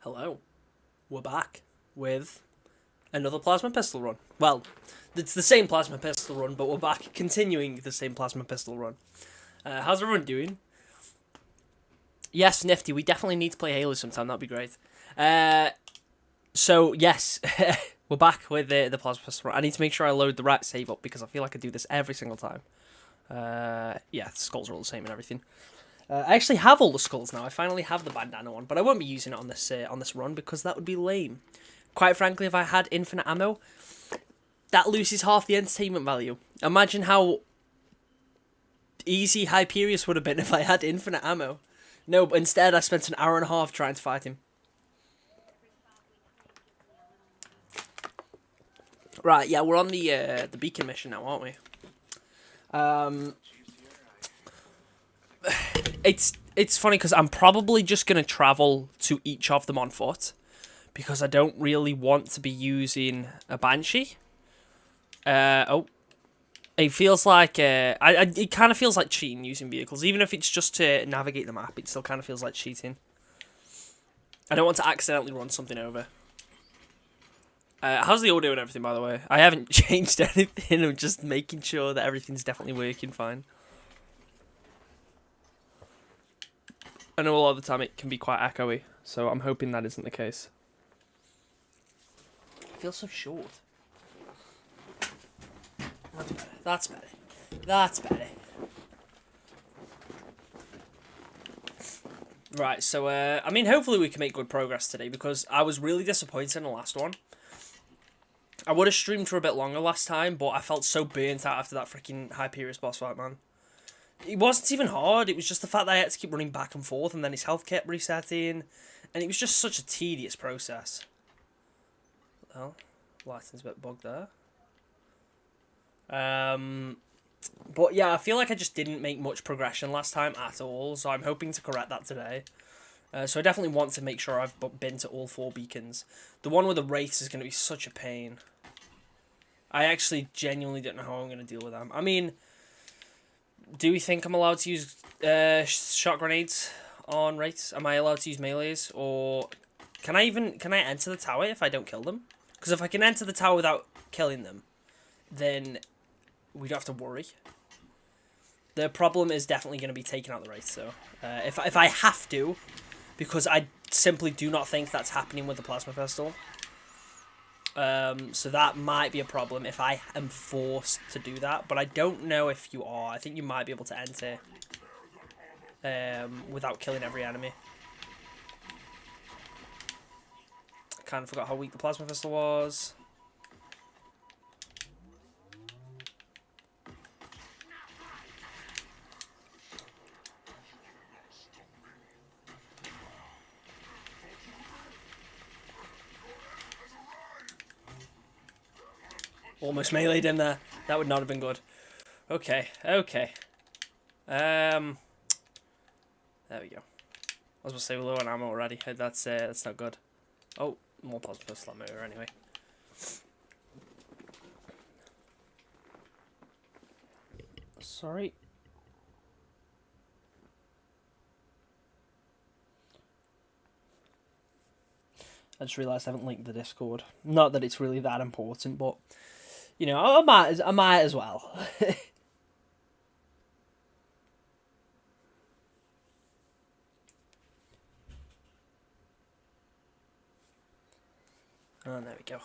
Hello, we're back with another plasma pistol run. Well, it's the same plasma pistol run, but we're back continuing the same plasma pistol run. How's everyone doing? Yes, Nifty, we definitely need to play Halo sometime, that'd be great. So, yes, we're back with the plasma pistol run. I need to make sure I load the right save up because I feel like I do this every single time. Yeah, the skulls are all the same and everything. I actually have all the skulls now. I finally have the bandana one, but I won't be using it on this run because that would be lame. Quite frankly, if I had infinite ammo, that loses half the entertainment value. Imagine how easy Hyperius would have been if I had infinite ammo. No, but instead I spent an hour and a half trying to fight him. Right, yeah, we're on the beacon mission now, aren't we? It's funny because I'm probably just going to travel to each of them on foot because I don't really want to be using a Banshee. It feels like it kind of feels like cheating using vehicles, even if it's just to navigate the map. It still kind of feels like cheating. I don't want to accidentally run something over. How's the audio and everything, by the way? I haven't changed anything. I'm just making sure that everything's definitely working fine. I know a lot of the time it can be quite echoey, so I'm hoping that isn't the case. I feel so short. That's better. That's better. That's better. Right, so, I mean, hopefully we can make good progress today, because I was really disappointed in the last one. I would have streamed for a bit longer last time, but I felt so burnt out after that freaking Hyperius boss fight, man. It wasn't even hard, it was just the fact that I had to keep running back and forth, and then his health kept resetting, and it was just such a tedious process. Well, lighting's a bit bugged there. But yeah, I feel like I just didn't make much progression last time at all, so I'm hoping to correct that today. So I definitely want to make sure I've been to all 4 beacons. The one with the wraiths is going to be such a pain. I actually genuinely don't know how I'm going to deal with them. I mean, do we think I'm allowed to use shot grenades on wraiths? Am I allowed to use melees? Or can I enter the tower if I don't kill them? Because if I can enter the tower without killing them, then we don't have to worry. The problem is definitely going to be taking out the wraiths, so if I have to, because I simply do not think that's happening with the plasma pistol. So that might be a problem if I am forced to do that, but I don't know if you are. I think you might be able to enter without killing every enemy. I kind of forgot how weak the plasma pistol was. Almost meleeed him there. That would not have been good. Okay, okay. There we go. I was going to say we're low on ammo already. That's not good. Oh, more positive slot motor anyway. Sorry. I just realised I haven't linked the Discord. Not that it's really that important, but you know, I might as well. Oh, there we go.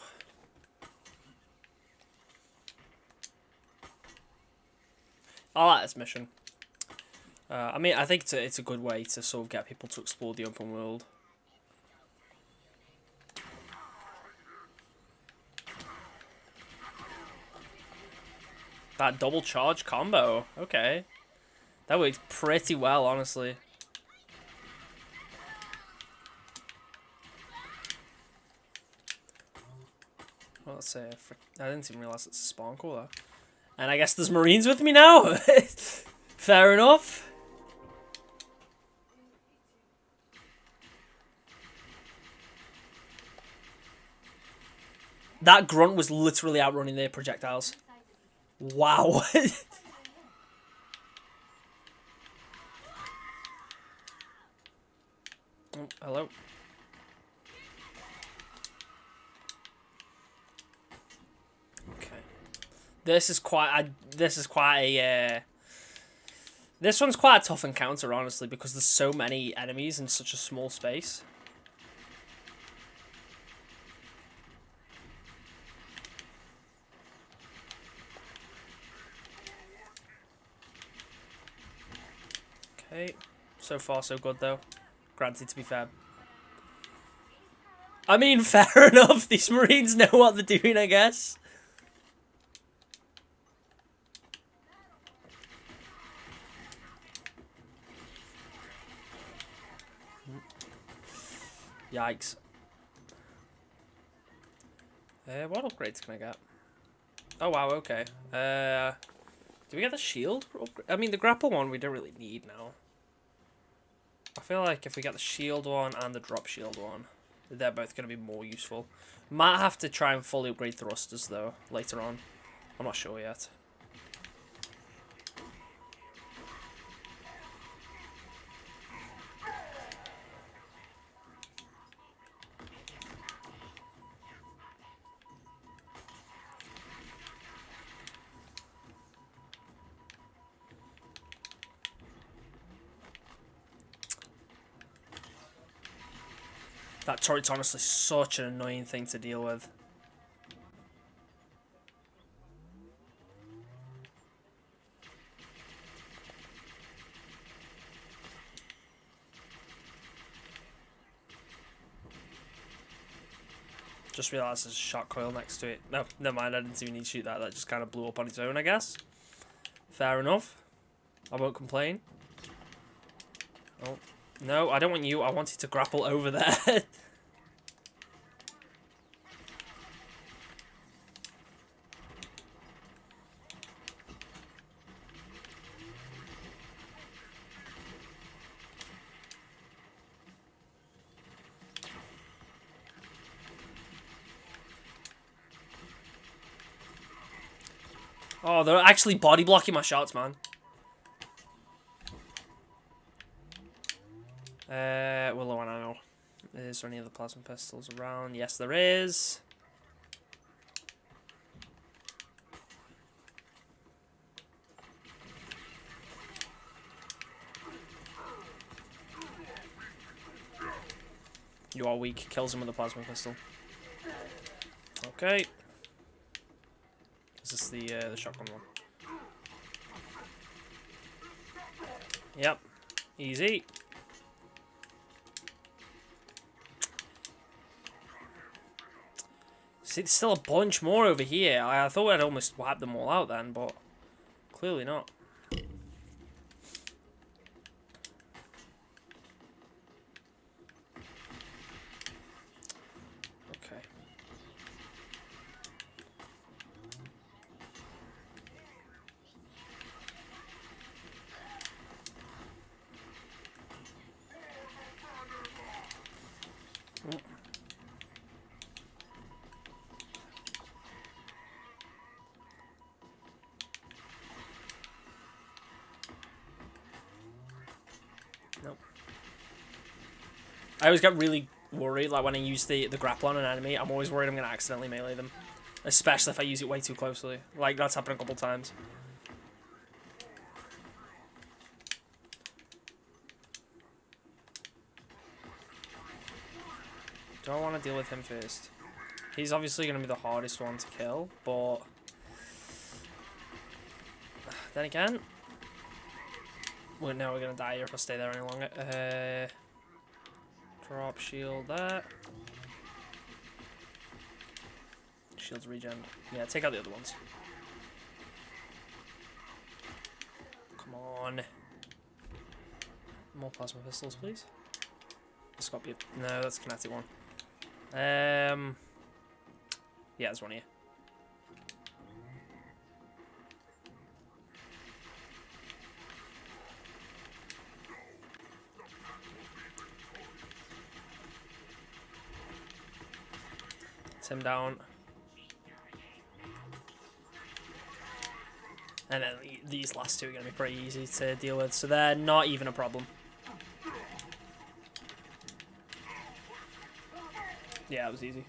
I like this mission. I mean, I think it's a good way to sort of get people to explore the open world. That double charge combo. Okay. That worked pretty well, honestly. Well, let's say I didn't even realize it's a spawn caller. And I guess there's Marines with me now. Fair enough. That grunt was literally outrunning their projectiles. Wow. Oh, hello. This is quite a... This one's quite a tough encounter, honestly, because there's so many enemies in such a small space. Okay. So far, so good, though. Granted, to be fair. I mean, fair enough. These Marines know what they're doing, I guess. Yikes. What upgrades can I get? Oh, wow, okay. Do we get the shield? I mean, the grapple one we don't really need now. I feel like if we get the shield one and the drop shield one, they're both going to be more useful. Might have to try and fully upgrade thrusters, though, later on. I'm not sure yet. That turret's honestly such an annoying thing to deal with. Just realised there's a shot coil next to it. No, never mind, I didn't even need to shoot that. That just kind of blew up on its own, I guess. Fair enough. I won't complain. Oh, no, I don't want you. I want you to grapple over there. Oh, they're actually body blocking my shots, man. Willow and Arrow. Is there any other plasma pistols around? Yes, there is. You are weak. Kills him with a plasma pistol. Okay. Is this the shotgun one? Yep. Easy. See, there's still a bunch more over here. I thought I'd almost wiped them all out then, but clearly not. Okay. Nope. I always get really worried, like when I use the grapple on an enemy, I'm always worried I'm going to accidentally melee them. Especially if I use it way too closely. Like, that's happened a couple times. Do I want to deal with him first? He's obviously going to be the hardest one to kill, but... Then again... Well, no, we're going to die here if I stay there any longer. Drop shield there. Shields regen. Yeah, take out the other ones. Come on. More plasma pistols, please. This got to be... No, that's a kinetic one. Yeah, there's one here. Him down. And then these last two are going to be pretty easy to deal with, so they're not even a problem. Yeah, it was easy.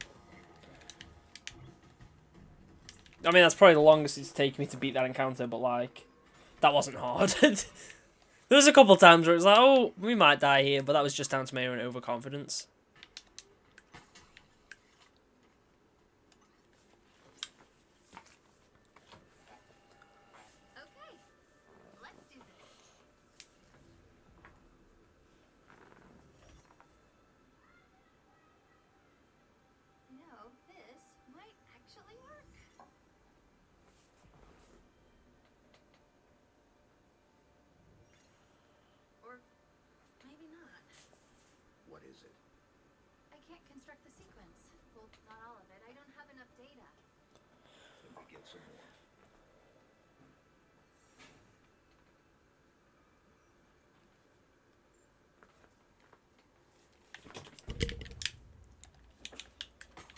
I mean, that's probably the longest it's taken me to beat that encounter, but, like, that wasn't hard. There was a couple times where it was like, oh, we might die here, but that was just down to my own overconfidence.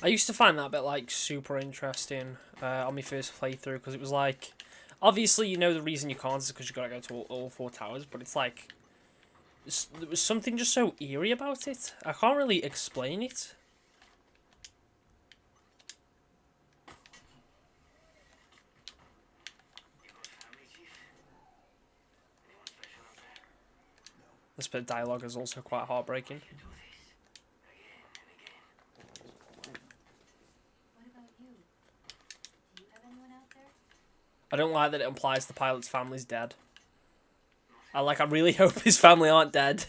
I used to find that bit, like, super interesting on my first playthrough, because it was like, obviously, you know the reason you can't is because you gotta go to all 4 towers, but it's like, there was something just so eerie about it. I can't really explain it. This bit of dialogue is also quite heartbreaking. I don't like that it implies the pilot's family's dead. I really hope his family aren't dead.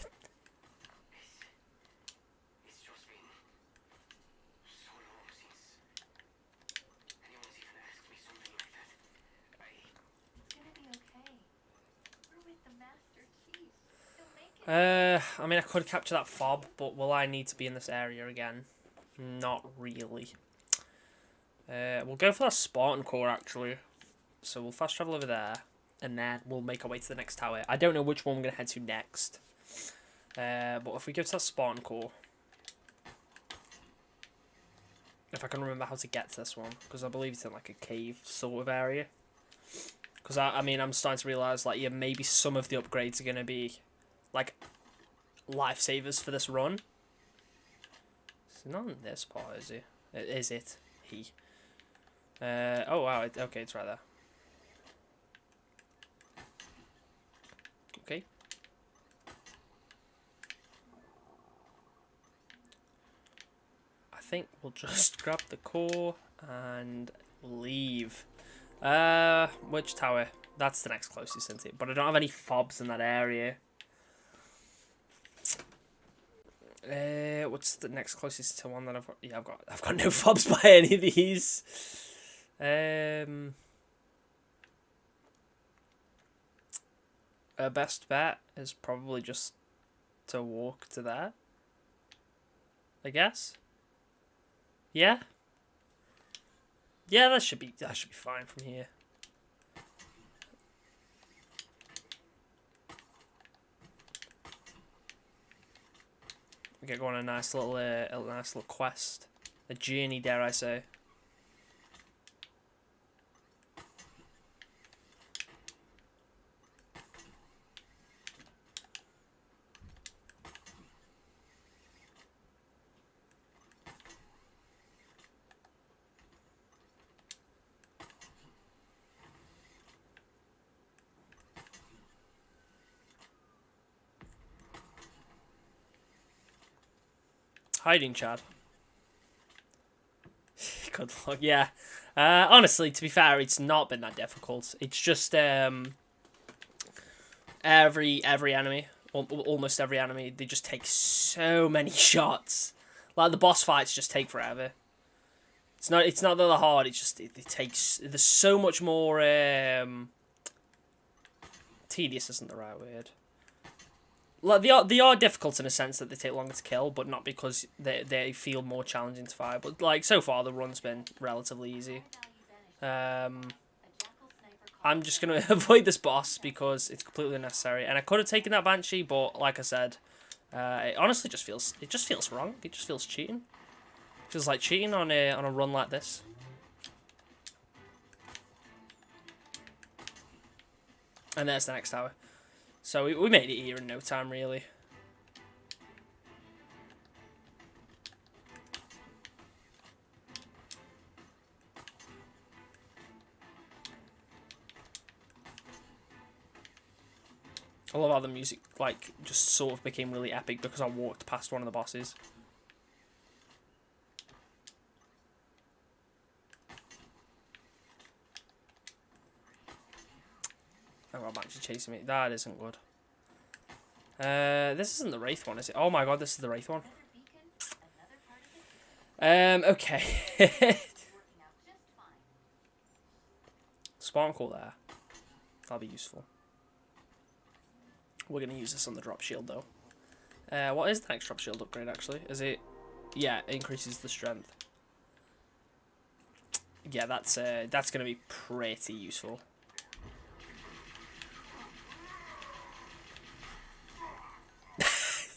I mean, I could capture that fob, but will I need to be in this area again? Not really. We'll go for that Spartan core, actually. So we'll fast travel over there, and then we'll make our way to the next tower. I don't know which one we're going to head to next. But if we go to that Spartan core, if I can remember how to get to this one, because I believe it's in like a cave sort of area. Because I mean, I'm starting to realise, like, yeah, maybe some of the upgrades are going to be like lifesavers for this run. It's not in this part, is it? Is it? He. Oh wow, okay, it's right there. Okay. I think we'll just grab the core and leave. Which tower? That's the next closest, isn't it? But I don't have any fobs in that area. What's the next closest to one that I've got? Yeah, I've got no fobs by any of these. Best bet is probably just to walk to that, I guess. Yeah. Yeah, that should be fine from here. We get going on a nice little quest, a journey, dare I say. Hiding, Chad. Good luck. Yeah. Honestly, to be fair, it's not been that difficult. It's just every enemy, almost every enemy, they just take so many shots. Like the boss fights just take forever. It's not that they're hard. It's just it takes. There's so much more. Tedious isn't the right word. Like they are difficult in a sense that they take longer to kill, but not because they feel more challenging to fight. But like so far, the run's been relatively easy. I'm just gonna avoid this boss because it's completely unnecessary, and I could have taken that Banshee, but like I said, it honestly just feels wrong. It just feels cheating. It feels like cheating on a run like this. And there's the next tower. So we made it here in no time, really. I love how the music, like, just sort of became really epic because I walked past one of the bosses. Oh, I'm actually chasing me. That isn't good. This isn't the Wraith one, is it? Oh my god, this is the Wraith one. Okay. Sparkle there. That'll be useful. We're going to use this on the drop shield, though. What is the next drop shield upgrade, actually? Is it... Yeah, it increases the strength. Yeah, that's going to be pretty useful.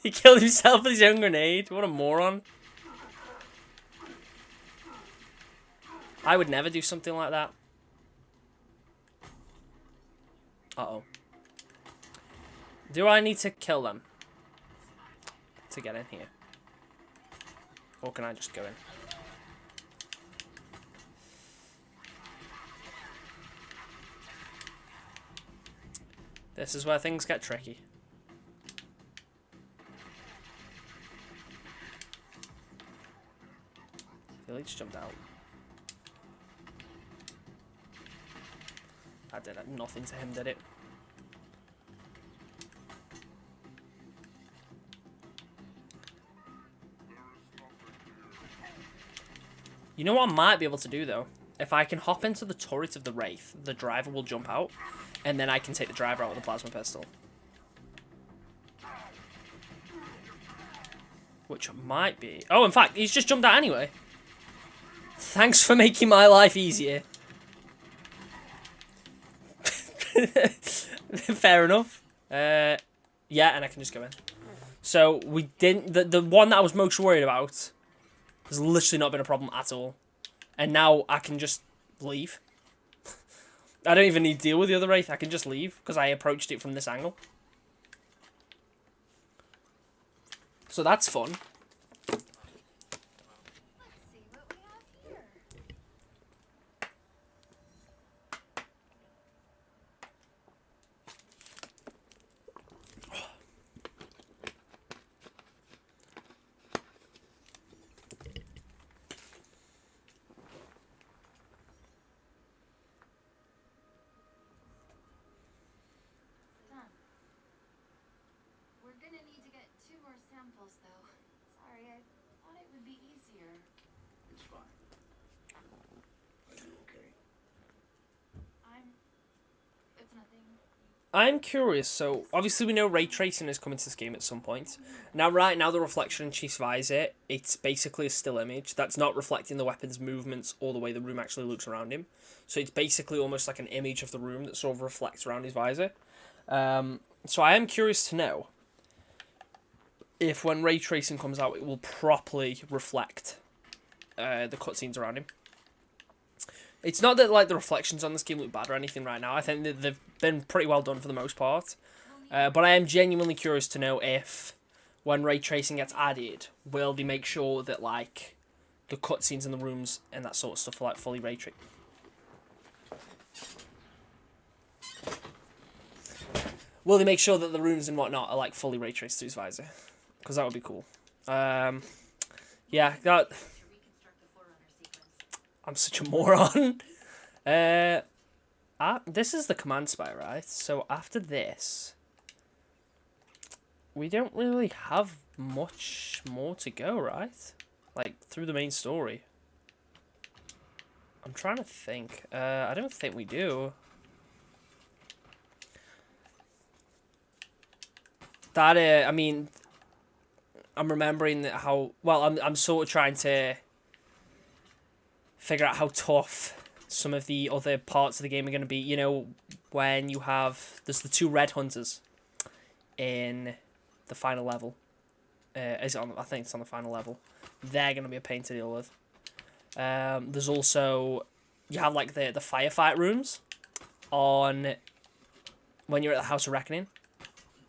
He killed himself with his own grenade. What a moron. I would never do something like that. Uh-oh. Do I need to kill them to get in here? Or can I just go in? This is where things get tricky. He just jumped out. That did nothing to him, did it? You know what I might be able to do, though? If I can hop into the turret of the Wraith, the driver will jump out, and then I can take the driver out with the plasma pistol. Which might be... Oh, in fact, he's just jumped out anyway. Thanks for making my life easier. Fair enough. Yeah, and I can just go in. So, we didn't... The one that I was most worried about has literally not been a problem at all. And now I can just leave. I don't even need to deal with the other Wraith. I can just leave because I approached it from this angle. So that's fun. I'm curious, so obviously we know ray tracing is coming to this game at some point. Now, right now, the reflection in Chief's visor, it's basically a still image that's not reflecting the weapon's movements or the way the room actually looks around him. So it's basically almost like an image of the room that sort of reflects around his visor. So I am curious to know if when ray tracing comes out, it will properly reflect the cutscenes around him. It's not that like the reflections on this game look bad or anything right now. I think that they've been pretty well done for the most part. But I am genuinely curious to know if, when ray tracing gets added, will they make sure that like the cutscenes in the rooms and that sort of stuff are like fully ray traced. Will they make sure that the rooms and whatnot are like fully ray traced to his visor? Because that would be cool. Yeah, that. I'm such a moron. This is the command spy, right? So after this, we don't really have much more to go, right? Like, through the main story. I'm trying to think. I don't think we do. That, I mean, I'm remembering that how... Well, I'm sort of trying to figure out how tough some of the other parts of the game are going to be. You know, when you have... There's the two red hunters in the final level. Is it on? I think it's on the final level. They're going to be a pain to deal with. There's also... You have, like, the firefight rooms on... When you're at the House of Reckoning.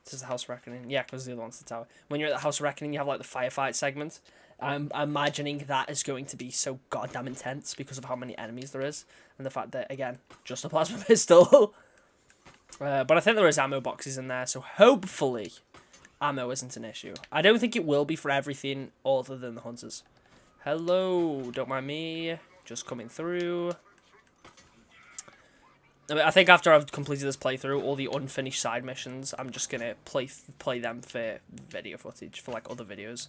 This is the House of Reckoning. Yeah, because the other one's the tower. When you're at the House of Reckoning, you have, like, the firefight segment. I'm imagining that is going to be so goddamn intense because of how many enemies there is. And the fact that, again, just a plasma pistol. But I think there is ammo boxes in there, so hopefully ammo isn't an issue. I don't think it will be for everything other than the hunters. Hello, don't mind me. Just coming through. I think after I've completed this playthrough, all the unfinished side missions, I'm just going to play them for video footage, for like other videos.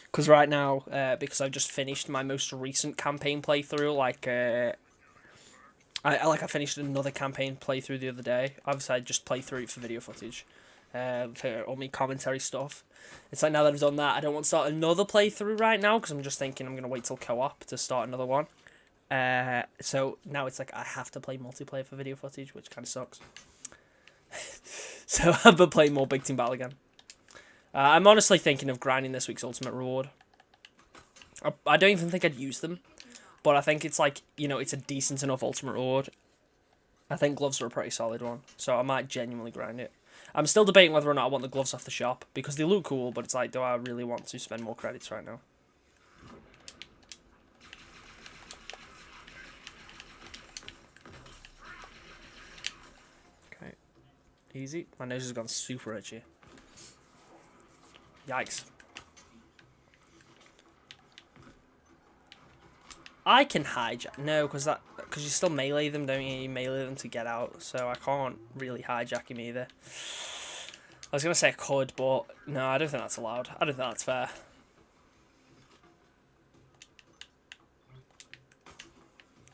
Because right now, because I've just finished my most recent campaign playthrough, like, I finished another campaign playthrough the other day. Obviously, I just play through it for video footage, for all my commentary stuff. It's like now that I've done that, I don't want to start another playthrough right now, because I'm just thinking I'm going to wait till co-op to start another one. So now it's like I have to play multiplayer for video footage, which kind of sucks. So I've been playing more Big Team Battle again. I'm honestly thinking of grinding this week's ultimate reward. I don't even think I'd use them, but I think it's like, you know, it's a decent enough ultimate reward. I think gloves are a pretty solid one, so I might genuinely grind it. I'm still debating whether or not I want the gloves off the shop, because they look cool, but it's like, do I really want to spend more credits right now? Okay. Easy. My nose has gone super itchy. Yikes. I can hijack. No, because you still melee them, don't you? You melee them to get out, so I can't really hijack him either. I was going to say I could, but no, I don't think that's allowed. I don't think that's fair.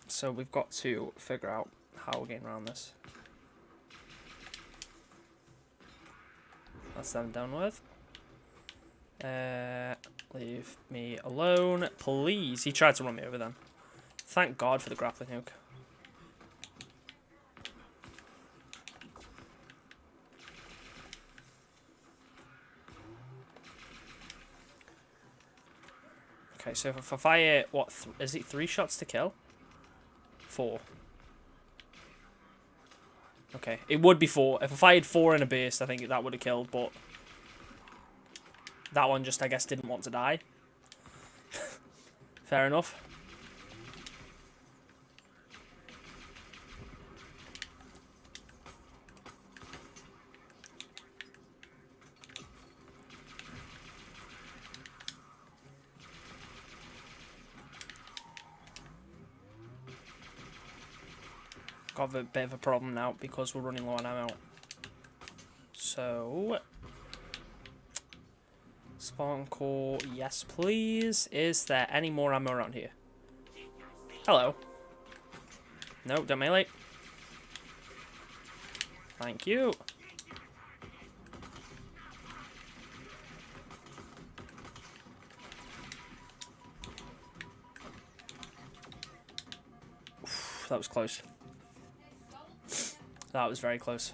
So we've got to figure out how we're getting around this. That's them done with. Leave me alone, please. He tried to run me over then. Thank God for the grappling hook. Okay, so if I fire, what, is it 3 shots to kill? 4. Okay, it would be 4. If I fired 4 in a burst, I think that would have killed, but that one just, I guess, didn't want to die. Fair enough. Got a bit of a problem now because we're running low on ammo. So, spawn core, yes please. Is there any more ammo around here? Hello. No, don't melee. Thank you. Oof, that was close. That was very close.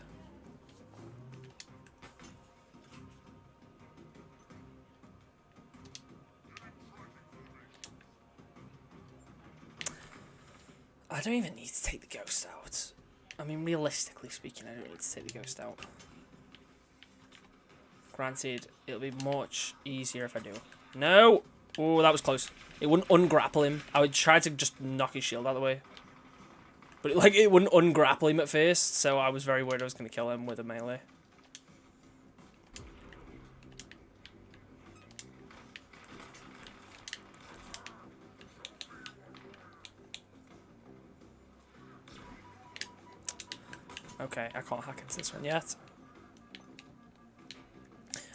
I don't even need to take the ghost out. I mean, realistically speaking, I don't need to take the ghost out. Granted, it'll be much easier if I do. No! Oh, that was close. It wouldn't ungrapple him. I would try to just knock his shield out of the way. But it wouldn't ungrapple him at first, so I was very worried I was going to kill him with a melee. Okay, I can't hack into this one yet.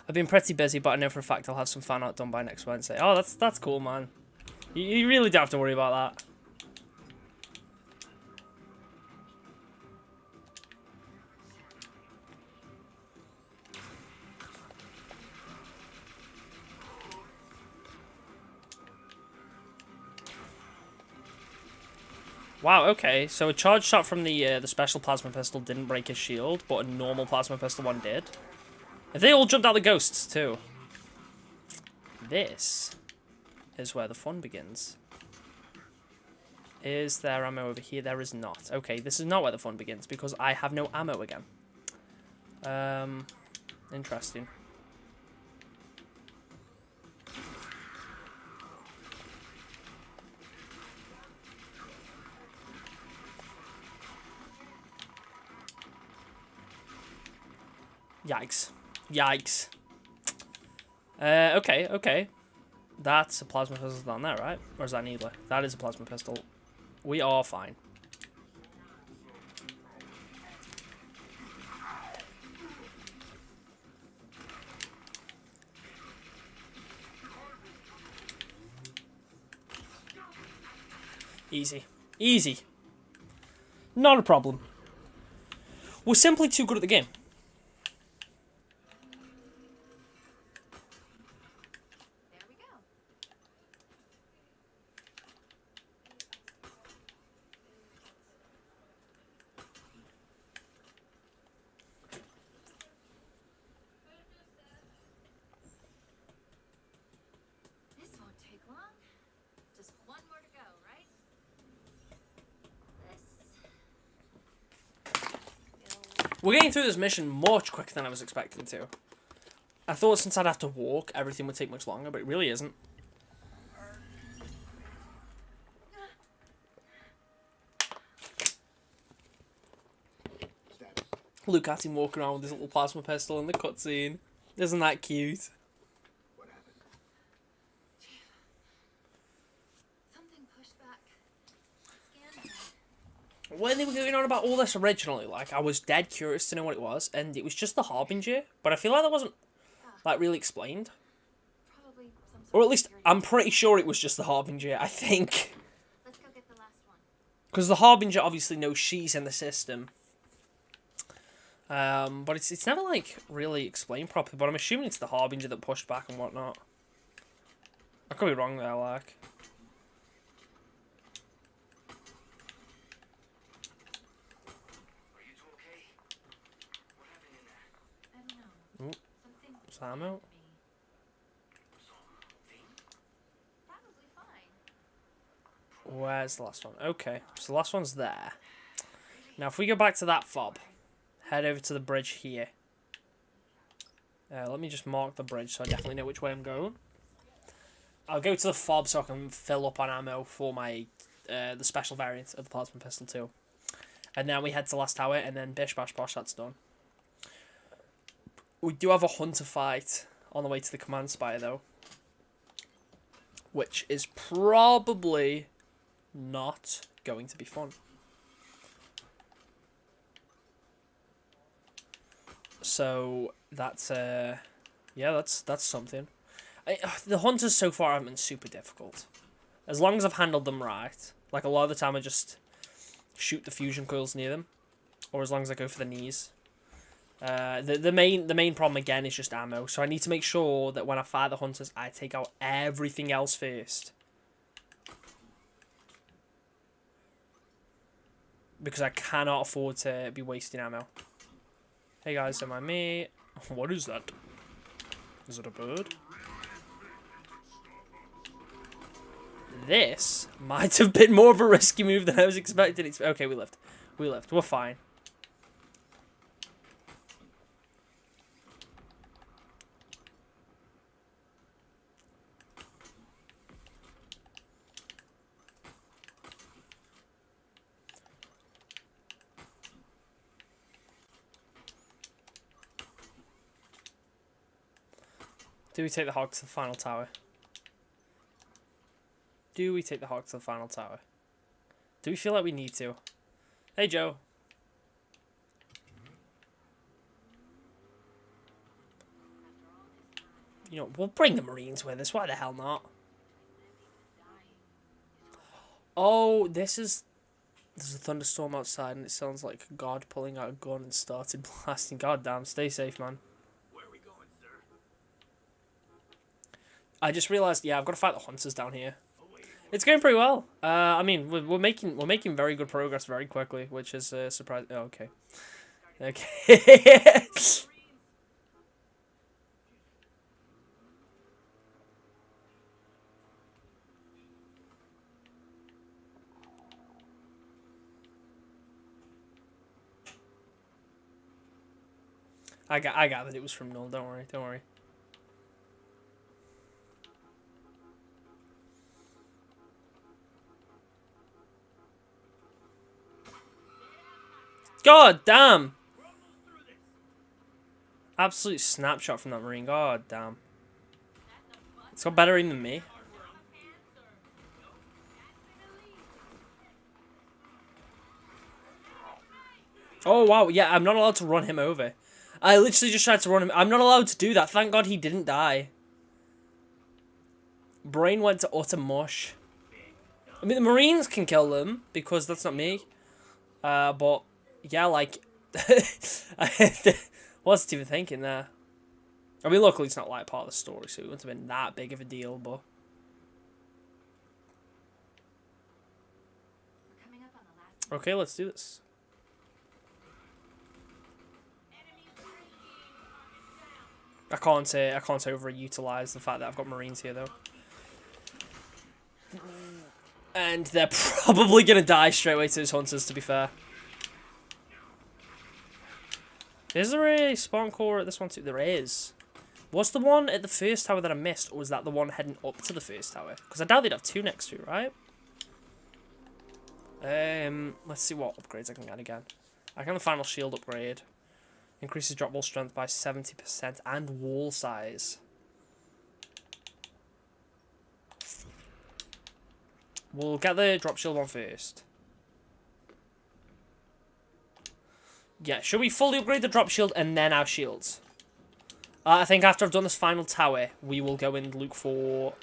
I've been pretty busy, but I know for a fact I'll have some fan art done by next Wednesday. Oh, that's cool, man. You really don't have to worry about that. Wow, okay, so a charge shot from the special plasma pistol didn't break his shield, but a normal plasma pistol one did. And they all jumped out the ghosts, too. This is where the fun begins. Is there ammo over here? There is not. Okay, this is not where the fun begins, because I have no ammo again. Interesting. Yikes. Yikes. Okay, okay. That's a plasma pistol down there, right? Or is that needler? That is a plasma pistol. We are fine. Easy. Easy. Not a problem. We're simply too good at the game. There we go. This won't take long. Just one more to go, right? We're getting through this mission much quicker than I was expecting to. I thought since I'd have to walk, everything would take much longer, but it really isn't. Look at him walking around with his little plasma pistol in the cutscene. Isn't that cute? What happened? Something pushed back. Scan. When they were going on about all this originally, like, I was dead curious to know what it was, and it was just the Harbinger, but I feel like that wasn't, like, really explained. Probably some sort Or at of least, security. I'm pretty sure it was just the Harbinger, I think. Let's go get the last one. Because the Harbinger obviously knows she's in the system. But it's never, like, really explained properly, but I'm assuming it's the Harbinger that pushed back and whatnot. I could be wrong there, like. Are you two okay? What happened in there? I don't know. Ooh, Something is that ammo? me. Something? Probably fine. Where's the last one? Okay, so the last one's there. Now, if we go back to that fob, head over to the bridge here. Let me just mark the bridge so I definitely know which way I'm going. I'll go to the fob so I can fill up on ammo for my the special variant of the plasma pistol too. And then we head to Last Tower, and then bish bash bosh, that's done. We do have a hunter fight on the way to the command spire though, which is probably not going to be fun. So that's yeah, that's something. The hunters so far haven't been super difficult, as long as I've handled them right. Like a lot of the time, I just shoot the fusion coils near them, or as long as I go for the knees. The main problem again is just ammo. So I need to make sure that when I fight the hunters, I take out everything else first, because I cannot afford to be wasting ammo. Hey guys, don't mind me. What is that? Is it a bird? This might have been more of a risky move than I was expecting. It's okay, we lived. We lived. We're fine. Do we take the hog to the final tower? Do we take the hog to the final tower? Do we feel like we need to? Hey, Joe. You know, we'll bring the Marines with us. Why the hell not? Oh, there's a thunderstorm outside, and it sounds like God pulling out a gun and started blasting. God damn, stay safe, man. Where are we going, sir? I just realised, yeah, I've got to fight the hunters down here. It's going pretty well. I mean, we're making very good progress very quickly, which is surprising. Oh, okay. Okay. I got that it was from Null. Don't worry. Don't worry. God damn! Absolute snapshot from that Marine. God damn. It's got better aim than me. Oh, wow. Yeah, I'm not allowed to run him over. I literally just tried to run him. I'm not allowed to do that. Thank God he didn't die. Brain went to utter mush. I mean, the Marines can kill them, because that's not me. But, yeah, like... what's it even thinking there? I mean, luckily it's not, like, part of the story, so it wouldn't have been that big of a deal, but... We're coming up on the last. Okay, let's do this. I can't overutilize the fact that I've got Marines here, though. And they're probably going to die straight away to those hunters, to be fair. Is there a spawn core at this one too? There is. Was the one at the first tower that I missed, or was that the one heading up to the first tower? Because I doubt they'd have two next to it, right? Let's see what upgrades I can get again. I can the final shield upgrade. Increases drop wall strength by 70% and wall size. We'll get the drop shield one first. Yeah, should we fully upgrade the drop shield and then our shields? I think after I've done this final tower, we will go and look for...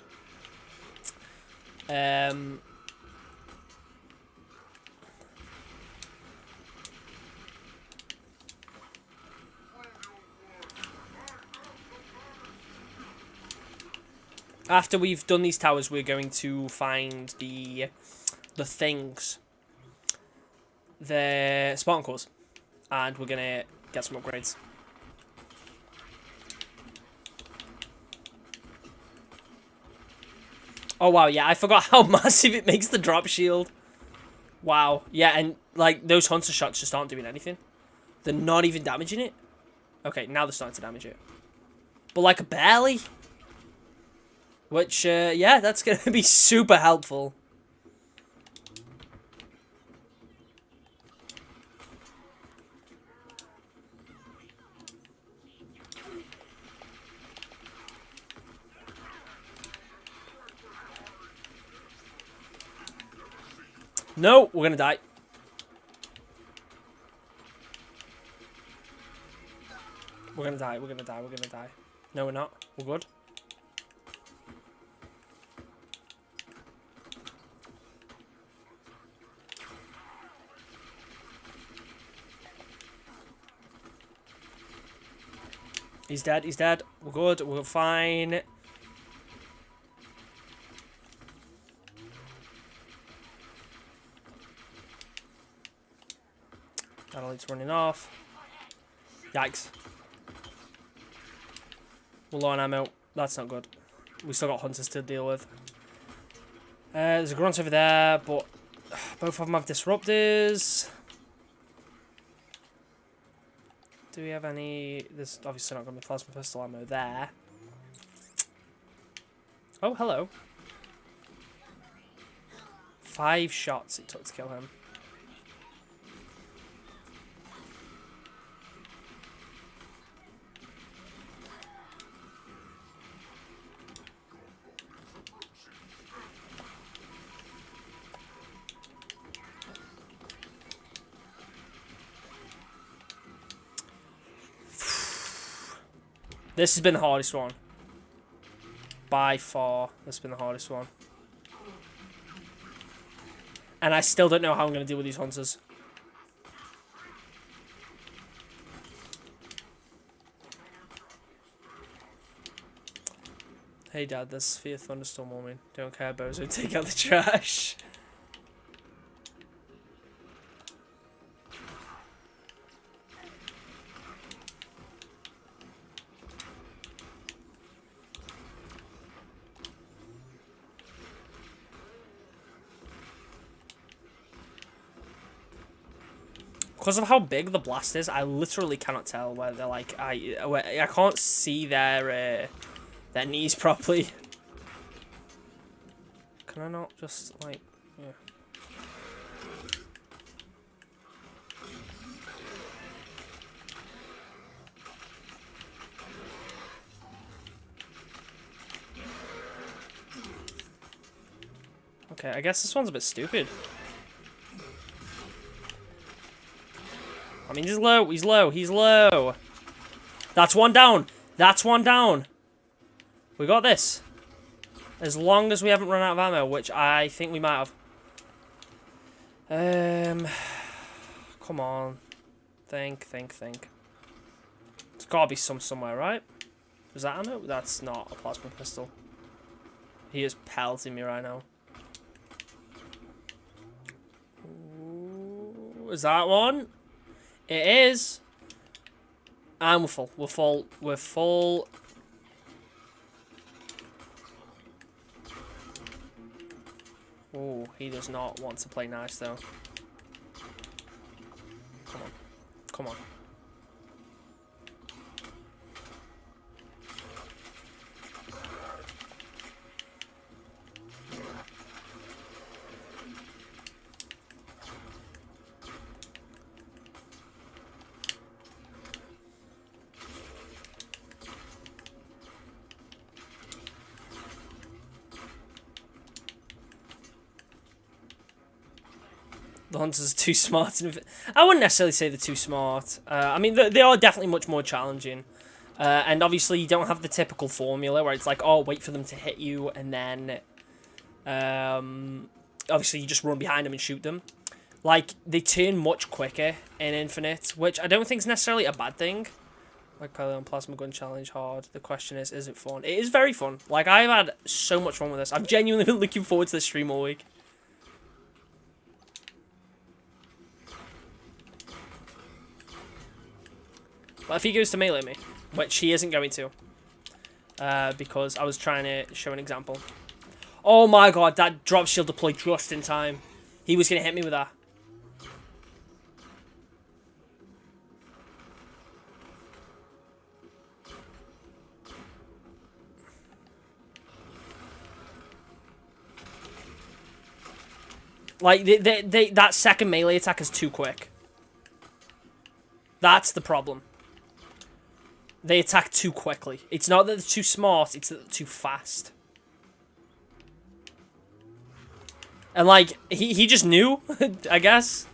After we've done these towers, we're going to find the things. The Spartan cores. And we're going to get some upgrades. Oh, wow, yeah, I forgot how massive it makes the drop shield. Wow, yeah, and, like, those hunter shots just aren't doing anything. They're not even damaging it. Okay, now they're starting to damage it. But, like, barely. Which, yeah, that's going to be super helpful. No, we're going to die. We're going to die, we're going to die, we're going to die. No, we're not. We're good. He's dead, he's dead. We're good, we're fine. That light's running off. Yikes. We're low on ammo. That's not good. We still got hunters to deal with. There's a grunt over there, but both of them have disruptors. Do we have any... There's obviously not going to be plasma pistol ammo there. Oh, hello. 5 shots it took to kill him. This has been the hardest one. By far, this has been the hardest one. And I still don't know how I'm going to deal with these hunters. Hey Dad, there's Sphere Thunderstorm on me. Don't care, Bozo. Take out the trash. Because of how big the blast is, I literally cannot tell where they're like. I can't see their knees properly. Can I not just like? Yeah. Okay, I guess this one's a bit stupid. I mean, he's low, he's low, he's low. That's one down. That's one down. We got this. As long as we haven't run out of ammo, which I think we might have. Come on. Think. There's gotta be some somewhere, right? Is that ammo? That's not a plasma pistol. He is pelting me right now. Ooh, is that one? It is. And we're full. We're full. Oh, he does not want to play nice though. Come on. Come on. The hunters are too smart. I wouldn't necessarily say they're too smart. I mean, they are definitely much more challenging. And obviously, you don't have the typical formula where it's like, oh, wait for them to hit you, and then obviously you just run behind them and shoot them. Like, they turn much quicker in Infinite, which I don't think is necessarily a bad thing. Like Pelion Plasma Gun Challenge hard. The question is it fun? It is very fun. Like, I've had so much fun with this. I've genuinely been looking forward to this stream all week. But if he goes to melee me, which he isn't going to, because I was trying to show an example. Oh my god, that drop shield deployed just in time. He was going to hit me with that. Like, that second melee attack is too quick. That's the problem. They attack too quickly. It's not that they're too smart, it's that they're too fast. And, like, he just knew, I guess.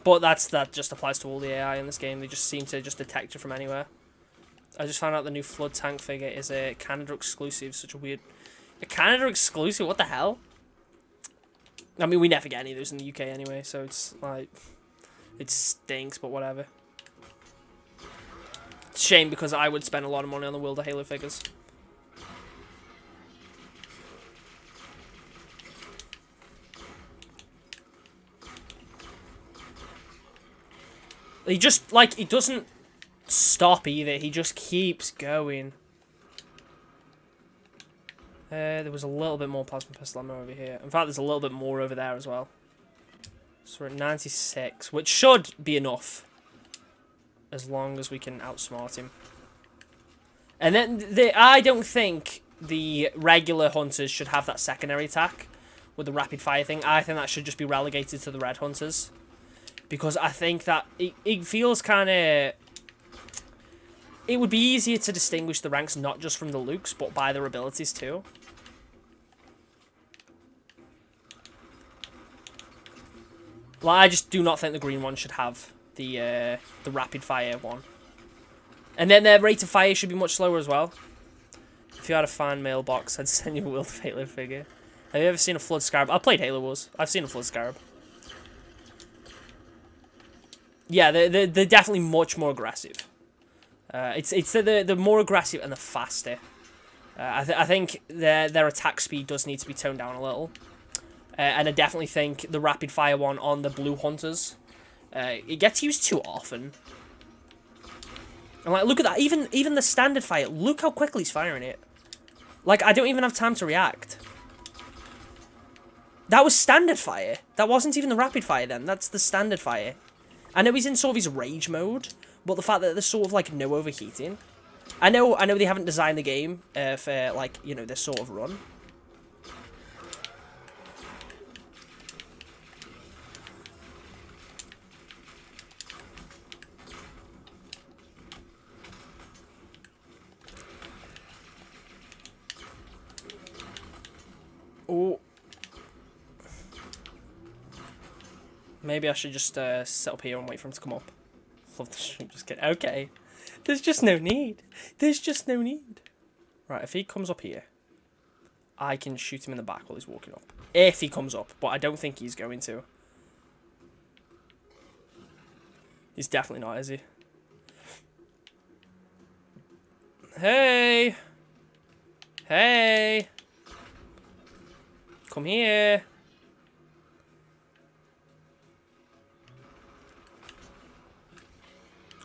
But that just applies to all the AI in this game. They just seem to just detect it from anywhere. I just found out the new Flood Tank figure is a Canada exclusive. Such a weird... A Canada exclusive? What the hell? I mean, we never get any of those in the UK anyway, so it's, like... It stinks, but whatever. Shame, because I would spend a lot of money on the World of Halo figures. He just, like, he doesn't stop either. He just keeps going. There was a little bit more plasma pistol ammo over here. In fact, there's a little bit more over there as well. So we're at 96, which should be enough. As long as we can outsmart him. And then, I don't think the regular hunters should have that secondary attack with the rapid fire thing. I think that should just be relegated to the red hunters. Because I think that it feels kind of... It would be easier to distinguish the ranks not just from the looks, but by their abilities too. Like, I just do not think the green one should have the rapid fire one. And then their rate of fire should be much slower as well. If you had a fan mailbox, I'd send you a World of Halo figure. Have you ever seen a Flood Scarab? I've played Halo Wars. I've seen a Flood Scarab. Yeah, they're definitely much more aggressive. It's the more aggressive and the faster. I think their attack speed does need to be toned down a little. And I definitely think the rapid fire one on the blue hunters, it gets used too often. And like, look at that. Even the standard fire. Look how quickly he's firing it. Like, I don't even have time to react. That was standard fire. That wasn't even the rapid fire then. That's the standard fire. I know he's in sort of his rage mode, but the fact that there's sort of like no overheating. I know they haven't designed the game for like, you know, this sort of run. Oh. Maybe I should just sit up here and wait for him to come up. Love the stream. Just kidding. Okay. There's just no need. There's just no need. Right, if he comes up here, I can shoot him in the back while he's walking up. If he comes up, but I don't think he's going to. He's definitely not, is he? Hey! Hey! Come here!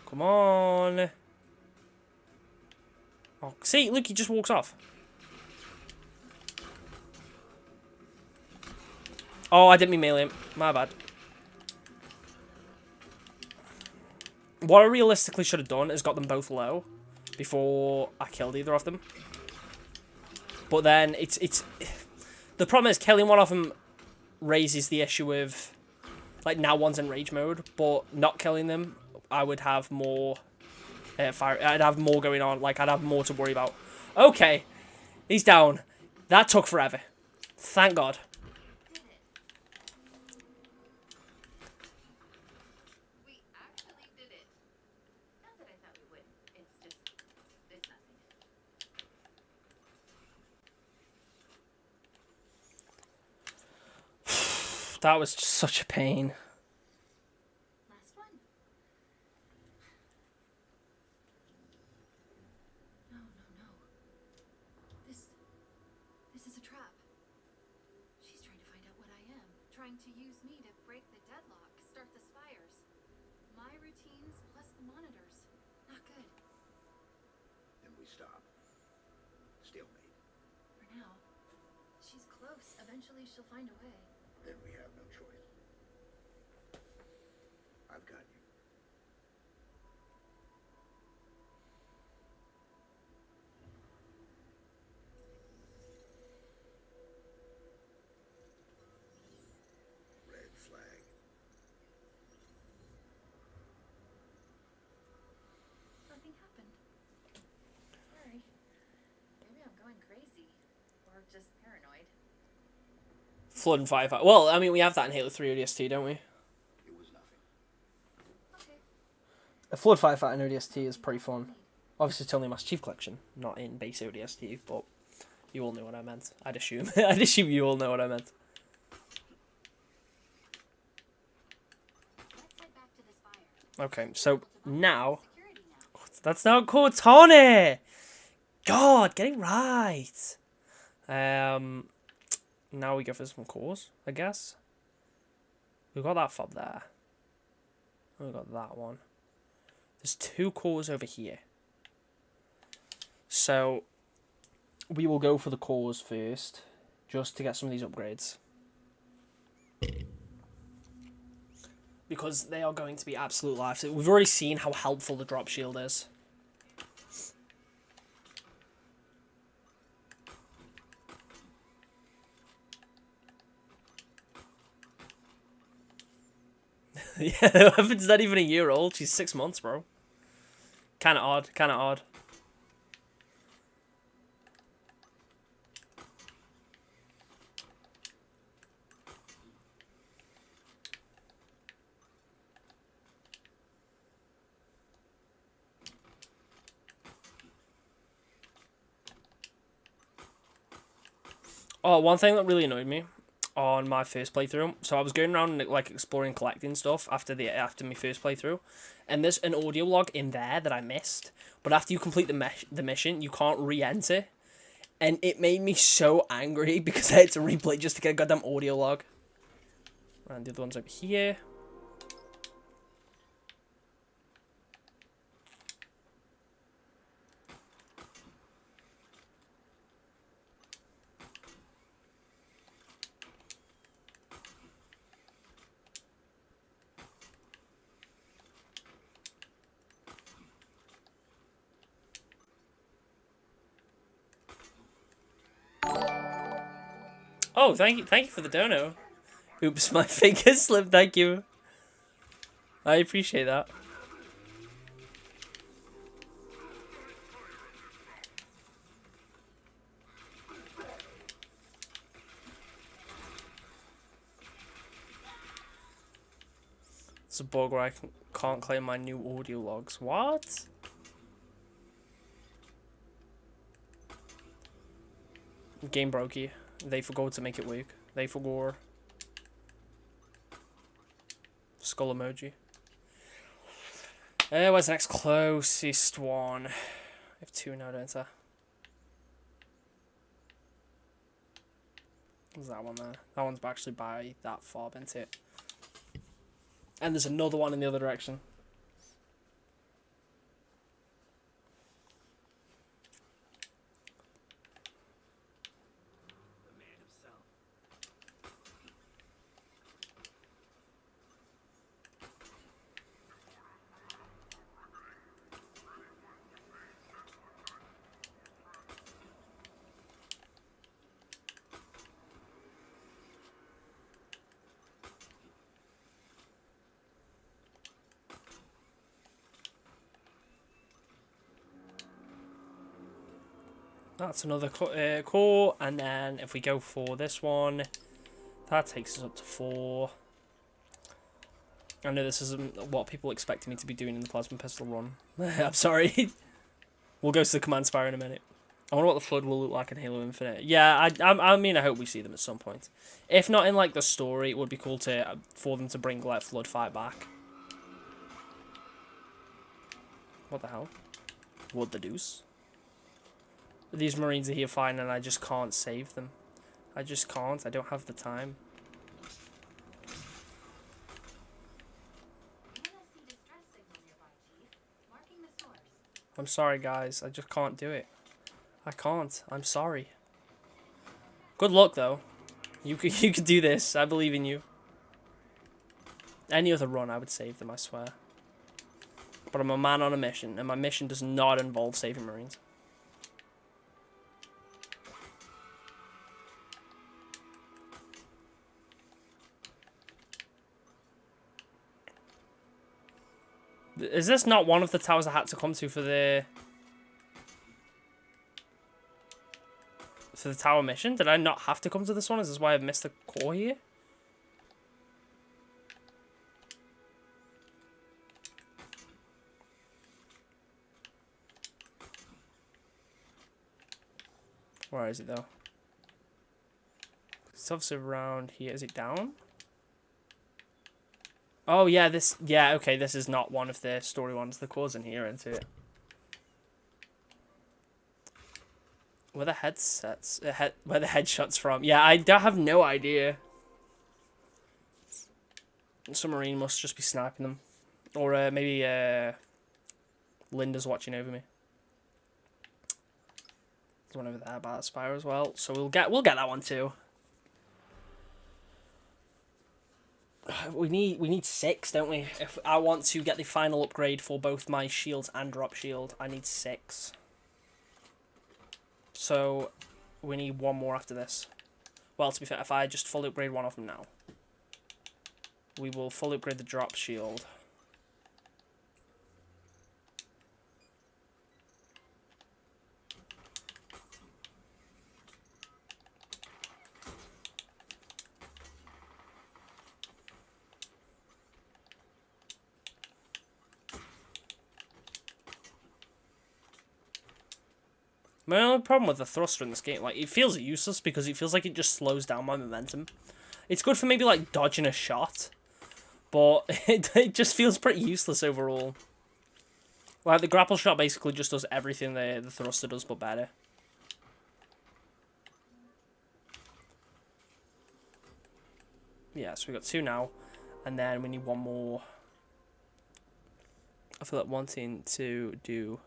Come on! Oh, see, look, he just walks off. Oh, I didn't mean melee him. My bad. What I realistically should have done is got them both low before I killed either of them. But then it's the problem is killing one of them raises the issue of like now one's in rage mode, but not killing them, I would have more fire. I'd have more going on. Like I'd have more to worry about. Okay, he's down. That took forever. Thank God. We actually did it. Not that I thought we would. It's just, it's nothing. That was just such a pain. Last one. No, no, no. This is a trap. She's trying to find out what I am. Trying to use me to break the deadlock, start the spires. My routines plus the monitors. Not good. Then we stop. Stalemate. For now. She's close. Eventually she'll find a way. Then we have no choice. I've got you. Red flag. Nothing happened. Sorry. Maybe I'm going crazy. Or just paranoid. Flood and Firefight. Well, I mean, we have that in Halo 3 ODST, don't we? It was nothing. Okay. A Flood Firefight in ODST is pretty fun. Obviously, it's only Master Chief Collection, not in base ODST, but you all knew what I meant. I'd assume. I'd assume you all know what I meant. Let's head back to this fire. Okay, so now... Security now. That's not Cortana! God, get it right! Now we go for some cores, I guess. We've got that fob there. We've got that one. There's 2 cores over here. So, we will go for the cores first, just to get some of these upgrades. Because they are going to be absolute life. We've already seen how helpful the drop shield is. Yeah, the weapon's not even a year old. She's 6 months, bro. Kinda odd, kinda odd. Oh, one thing that really annoyed me on my first playthrough. So I was going around like exploring, collecting stuff after my first playthrough, and there's an audio log in there that I missed. But after you complete the mission, you can't re-enter, and it made me so angry because I had to replay just to get a goddamn audio log. And the other one's over here. Oh, thank you for the dono. Oops, my finger slipped. Thank you. I appreciate that. It's a bug where I can't claim my new audio logs. What? Game brokey. They forgot to make it work. They forgot. Skull emoji. Where's the next closest one? I have two now, don't I? There's that one there. That one's actually by that far, isn't it? And there's another one in the other direction. That's another core, and then if we go for this one, that takes us up to 4. I know this isn't what people expected me to be doing in the plasma pistol run. I'm sorry. We'll go to the command spire in a minute. I wonder what the Flood will look like in Halo Infinite. Yeah, I mean, I hope we see them at some point. If not in like the story, it would be cool for them to bring like Flood fight back. What the hell? What the deuce? These Marines are here fine and I just can't save them. I just can't. I don't have the time. I'm sorry, guys. I just can't do it. I can't. I'm sorry. Good luck, though. You could do this. I believe in you. Any other run, I would save them, I swear. But I'm a man on a mission, and my mission does not involve saving Marines. Is this not one of the towers I had to come to for the tower mission? Did I not have to come to this one? Is this why I've missed the core here? Where is it though? It's obviously around here. Is it down? Oh yeah, okay, this is not one of the story ones. The core's in here, isn't it? Where the headsets, where the headshots from? Yeah, I have no idea. Some Marine must just be sniping them, or maybe Linda's watching over me. There's one over there by that spire as well, so we'll get that one too. We need 6, don't we? If I want to get the final upgrade for both my shields and drop shield, I need 6. So we need one more after this. Well, to be fair, if I just fully upgrade one of them now, we will fully upgrade the drop shield. My only problem with the thruster in this game, like, it feels useless because it feels like it just slows down my momentum. It's good for maybe, like, dodging a shot, but it just feels pretty useless overall. Like, the grapple shot basically just does everything the thruster does, but better. Yeah, so we got 2 now, and then we need one more. I feel like wanting to do...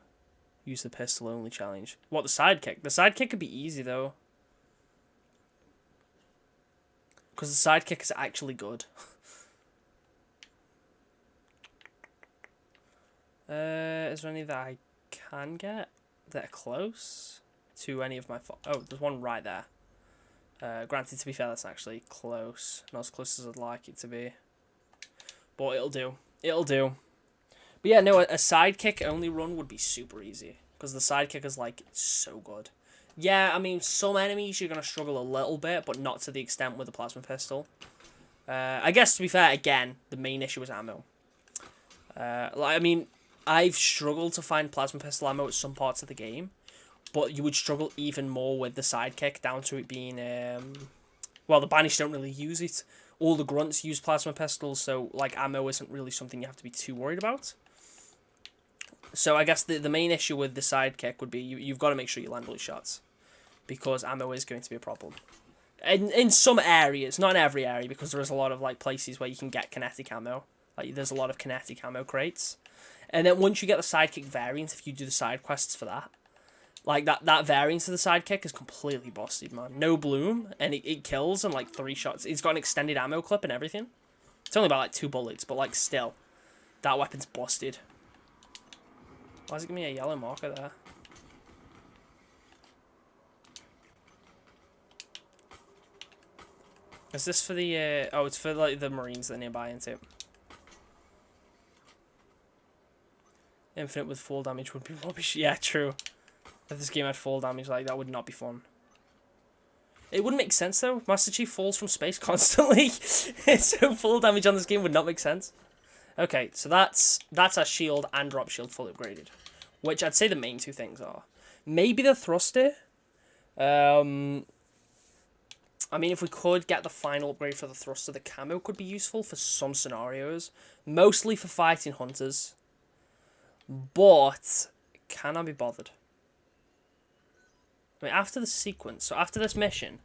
use the pistol only challenge. What, the sidekick? The sidekick could be easy though. Because the sidekick is actually good. Is there any that I can get that are close to any of my... Oh, there's one right there. Granted, to be fair, that's actually close. Not as close as I'd like it to be. But it'll do. It'll do. But yeah, no, a sidekick only run would be super easy. Because the sidekick is, like, so good. Yeah, I mean, some enemies you're going to struggle a little bit, but not to the extent with the plasma pistol. I guess, to be fair, again, the main issue is ammo. I mean, I've struggled to find plasma pistol ammo at some parts of the game, but you would struggle even more with the sidekick, down to it being, well, the Banished don't really use it. All the grunts use plasma pistols, so, like, ammo isn't really something you have to be too worried about. So I guess the main issue with the sidekick would be you've got to make sure you land all your shots, because ammo is going to be a problem. In some areas, not in every area, because there is a lot of, like, places where you can get kinetic ammo. Like, there's a lot of kinetic ammo crates. And then once you get the sidekick variant, if you do the side quests for that, like, that variant of the sidekick is completely busted, man. No bloom, and it kills in, like, 3 shots. It's got an extended ammo clip and everything. It's only about, like, 2 bullets, but, like, still. That weapon's busted. Why is it giving me a yellow marker there? Is this for the, oh, it's for, like, the Marines that are nearby, isn't it? Infinite with fall damage would be rubbish. Yeah, true. If this game had fall damage, like, that would not be fun. It wouldn't make sense, though. Master Chief falls from space constantly. So fall damage on this game would not make sense. Okay, so that's our shield and drop shield fully upgraded. Which I'd say the main 2 things are. Maybe the thruster. I mean, if we could get the final upgrade for the thruster, the camo could be useful for some scenarios. Mostly for fighting hunters. But, can I be bothered? I mean, after the sequence, so after this mission,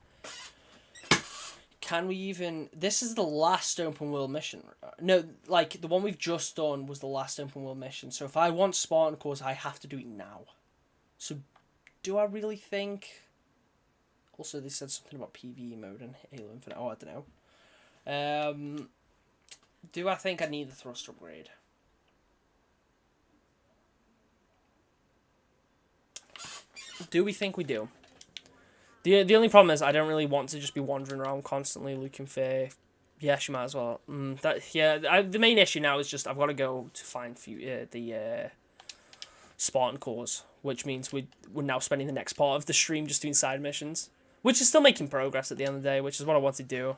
can we even... This is the last open world mission. No, like, the one we've just done was the last open world mission. So if I want Spartan Cores, I have to do it now. So, do I really think... Also, they said something about PvE mode in Halo Infinite. Oh, I don't know. Do I think I need the thruster upgrade? Do we think we do? The only problem is I don't really want to just be wandering around constantly looking for... Yes, you might as well. The main issue now is just I've got to go to find the Spartan Cores, which means we're now spending the next part of the stream just doing side missions, which is still making progress at the end of the day, which is what I want to do.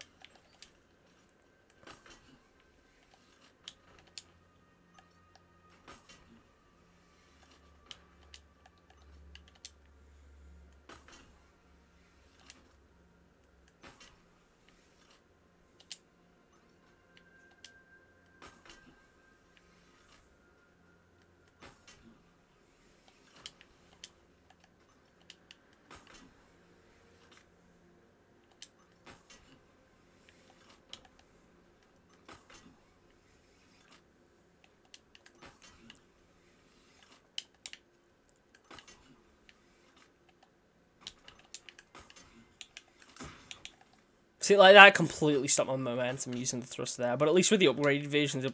See, like, that completely stopped my momentum using the thruster there. But at least with the upgraded versions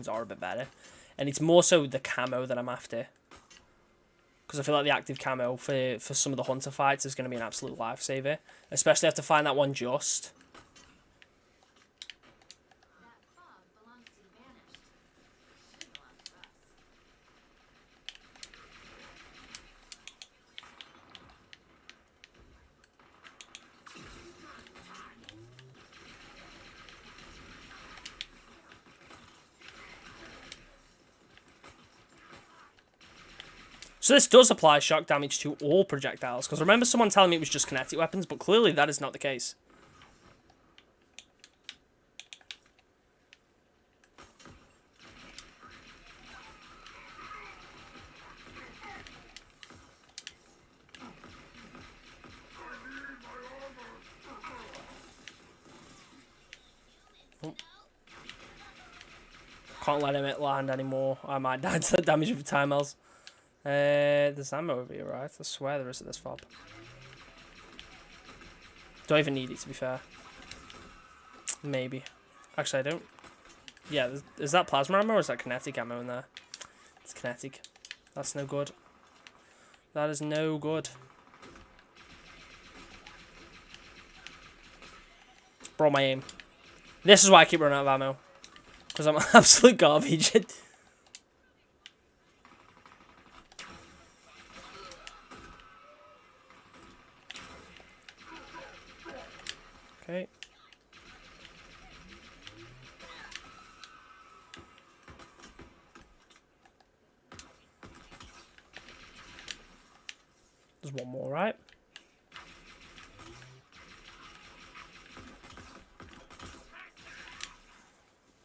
are a bit better. And it's more so the camo that I'm after. Because I feel like the active camo for some of the hunter fights is going to be an absolute lifesaver. Especially after find that one just. That fog belongs to the Banished. Should belong to us. So this does apply shock damage to all projectiles. Because remember someone telling me it was just kinetic weapons, but clearly that is not the case. Oh. Can't let him land anymore. I might die to the damage of time else. There's ammo over here, right? I swear there is at this fob. Don't even need it, to be fair. Maybe. Actually, I don't. Yeah, is that plasma ammo or is that kinetic ammo in there? It's kinetic. That's no good. That is no good. Bro, my aim. This is why I keep running out of ammo. Because I'm absolute garbage. Okay. one more, right?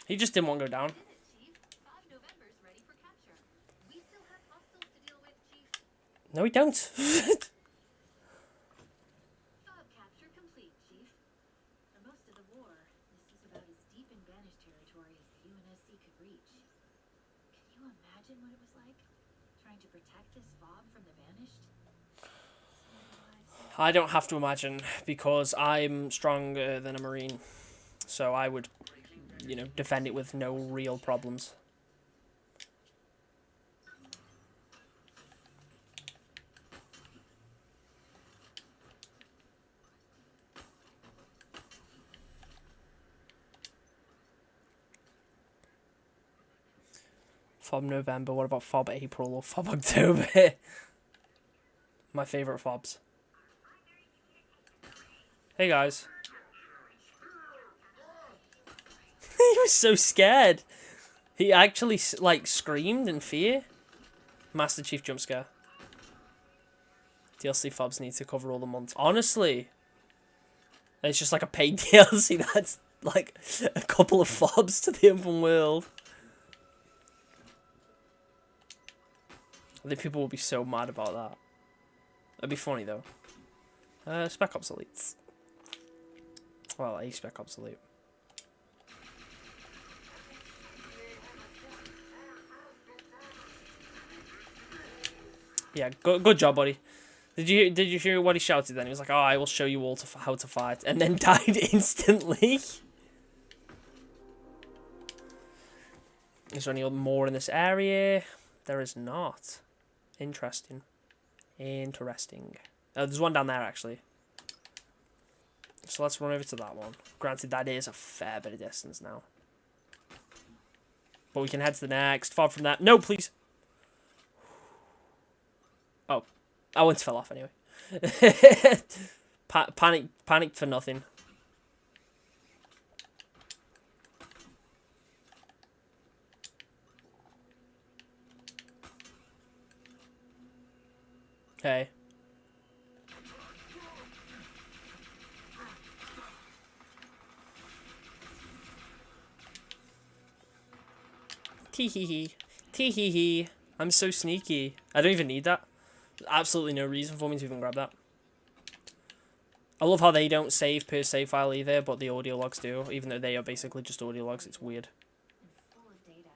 He just didn't want to go down. Did it, Chief? 5 November's ready for capture. We still have hostiles to deal with, Chief. No, we don't. Fob capture complete, Chief. For most of the war, this was about as deep in Banished territory as the UNSC could reach. Can you imagine what it was like? Trying to protect this fob from the Banished? I don't have to imagine because I'm stronger than a Marine. So I would, you know, defend it with no real problems. Fob November, what about Fob April or Fob October? My favourite fobs. Hey guys. He was so scared. He actually, like, screamed in fear. Master Chief jump scare. DLC fobs need to cover all the months. Honestly, it's just like a paid DLC that's like a couple of fobs to the open world. I think people will be so mad about that. That'd be funny though. Spec Ops Elites. Well, a Spec Ops Elite. Yeah, good job, buddy. Did you hear what he shouted then? He was like, "Oh, I will show you all how to fight," and then died instantly. Is there any more in this area? There is not. Interesting. Interesting. There's one down there actually. So let's run over to that one. Granted, that is a fair bit of distance now. But we can head to the next. Far from that. No, please. Oh, I once fell off anyway. Panicked for nothing. Hey. Tee-hee-hee. Tee-hee-hee. I'm so sneaky. I don't even need that. There's absolutely no reason for me to even grab that. I love how they don't save per save file either, but the audio logs do, even though they are basically just audio logs. It's weird. And full of data.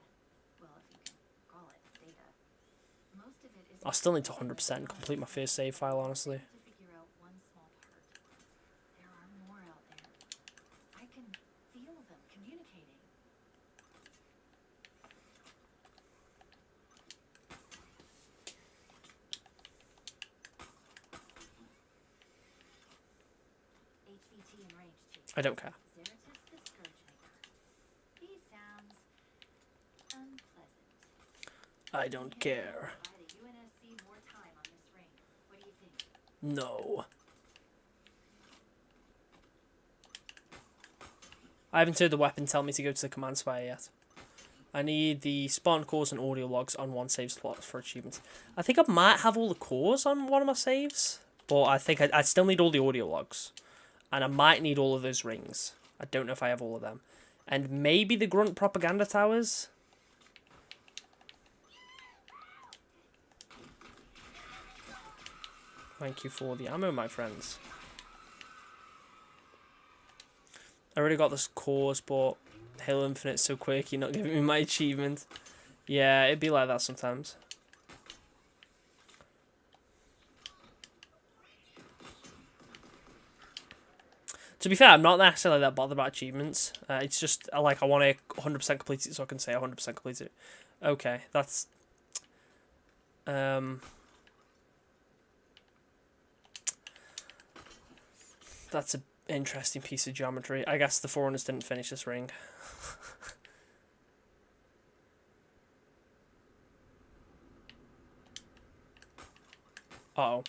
Well, if you can call it data. Most of it is I still need to 100% complete my first save file, honestly. to figure out one small part. There are more out there. I can feel them communicating. HVT in range, Chief. I don't care. Zeratus the Scourgemaker. He sounds unpleasant. I don't care. Provide the UNSC more time on this ring. What do you think? No. I haven't heard the weapon tell me to go to the command spire yet. I need the spawn cores and audio logs on one save slot for achievements. I think I might have all the cores on one of my saves, but I think I still need all the audio logs. And I might need all of those rings. I don't know if I have all of them. And maybe the grunt propaganda towers. Thank you for the ammo, my friends. I already got this cores, but Halo Infinite's so quirky, not giving me my achievement. Yeah, it'd be like that sometimes. To be fair, I'm not necessarily that bothered about achievements. It's just, like, I want to 100% complete it so I can say 100% complete it. Okay, that's... That's an interesting piece of geometry. I guess the Forerunners didn't finish this ring. Uh-oh.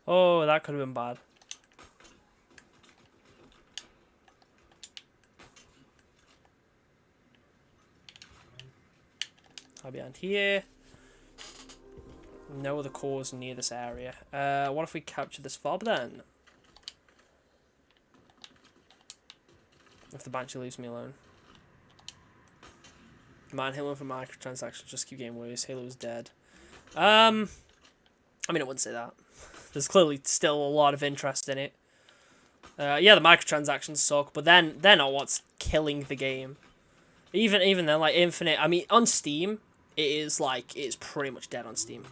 Oh, that could have been bad. I'll be on here. No other cores near this area. What if we capture this fob then? If the Banshee leaves me alone. Man, Halo for microtransactions just keep getting worse. Halo's dead. I mean, I wouldn't say that. There's clearly still a lot of interest in it. Yeah, the microtransactions suck, but then they're not what's killing the game. Even then, like Infinite. I mean, on Steam, it's pretty much dead on Steam.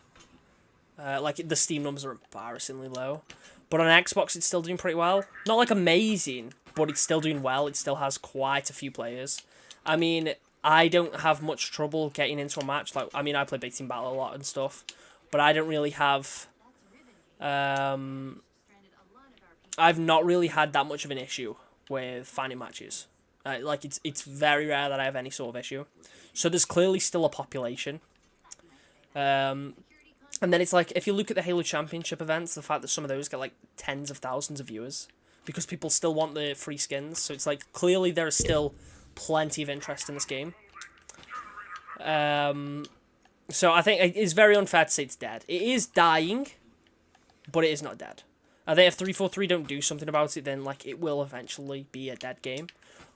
Like the Steam numbers are embarrassingly low, but on Xbox it's still doing pretty well. Not like amazing, but it's still doing well. It still has quite a few players. I mean, I don't have much trouble getting into a match. Like, I mean, I play Big Team Battle a lot and stuff, but I don't really have. I've not really had that much of an issue with finding matches. Like it's very rare that I have any sort of issue. So there's clearly still a population. And then it's like, if you look at the Halo Championship events, the fact that some of those get like tens of thousands of viewers because people still want the free skins. So it's like, clearly there is still plenty of interest in this game. So I think it's very unfair to say it's dead. It is dying, but it is not dead. I think if 343 don't do something about it, then like it will eventually be a dead game.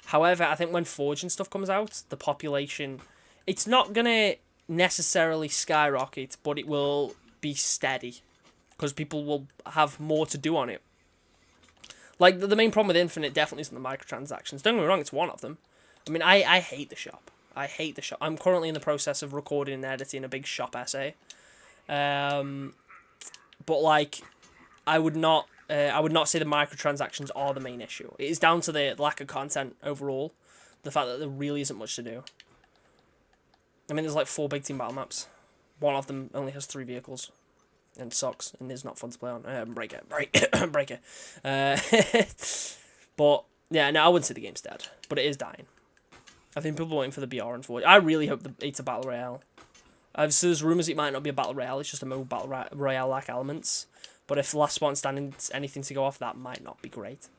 However, I think when Forge and stuff comes out, the population, it's not gonna necessarily skyrocket, but it will be steady because people will have more to do on it. Like the main problem with Infinite definitely isn't the microtransactions. Don't get me wrong, it's one of them. I mean, I hate the shop. I hate the shop. I'm currently in the process of recording and editing a big shop essay. But like, I would not say the microtransactions are the main issue. It is down to the lack of content overall. The fact that there really isn't much to do. I mean, there's like 4 big team battle maps. One of them only has 3 vehicles. And sucks. And is not fun to play on. Break it. But, yeah, no, I wouldn't say the game's dead. But it is dying. I think people are waiting for the BR and Forge. I really hope it's a Battle Royale. So there's rumours it might not be a Battle Royale. It's just a more Battle Royale-like elements. But if Last Spot Standing anything to go off, that might not be great.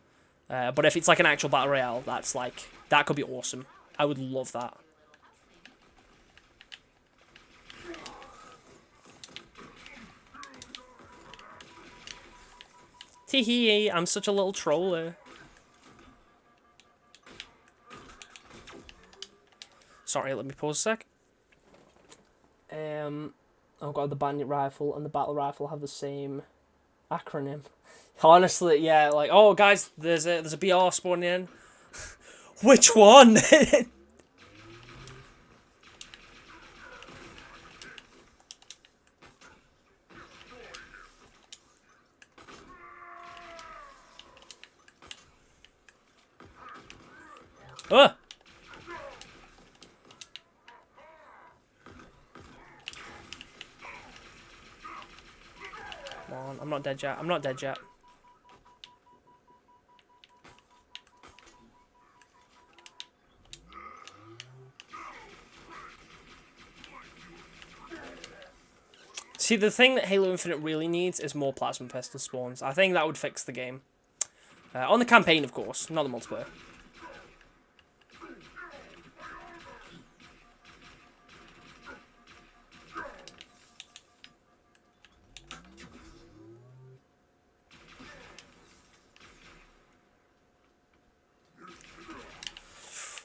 But if it's like an actual Battle Royale, that's like, that could be awesome. I would love that. Teehee, I'm such a little troller. Sorry, let me pause a sec. I've got the Bandit Rifle and the Battle Rifle have the same acronym. Honestly, yeah, like, oh guys, there's a BR spawning in. Which one? Ah! Come on, I'm not dead yet. I'm not dead yet. See, the thing that Halo Infinite really needs is more plasma pistol spawns. I think that would fix the game. On the campaign, of course, not the multiplayer.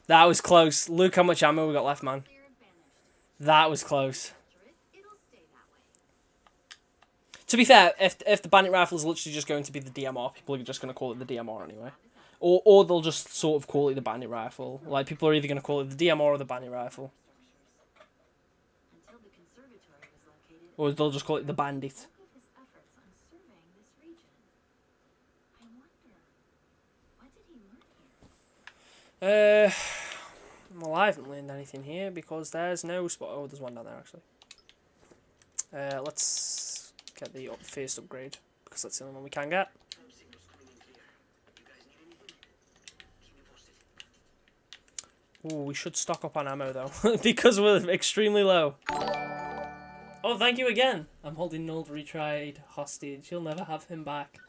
That was close. Look how much ammo we got left, man. That was close. To be fair, if the Bandit Rifle is literally just going to be the DMR, people are just going to call it the DMR anyway. Or they'll just sort of call it the Bandit Rifle. Like, people are either going to call it the DMR or the Bandit Rifle. Or they'll just call it the Bandit. Well, I haven't learned anything here because there's no spot. Oh, there's one down there actually. Let's get the first upgrade because that's the only one we can get. Ooh, we should stock up on ammo though because we're extremely low. Oh, thank you again. I'm holding Null Retried hostage. You'll never have him back.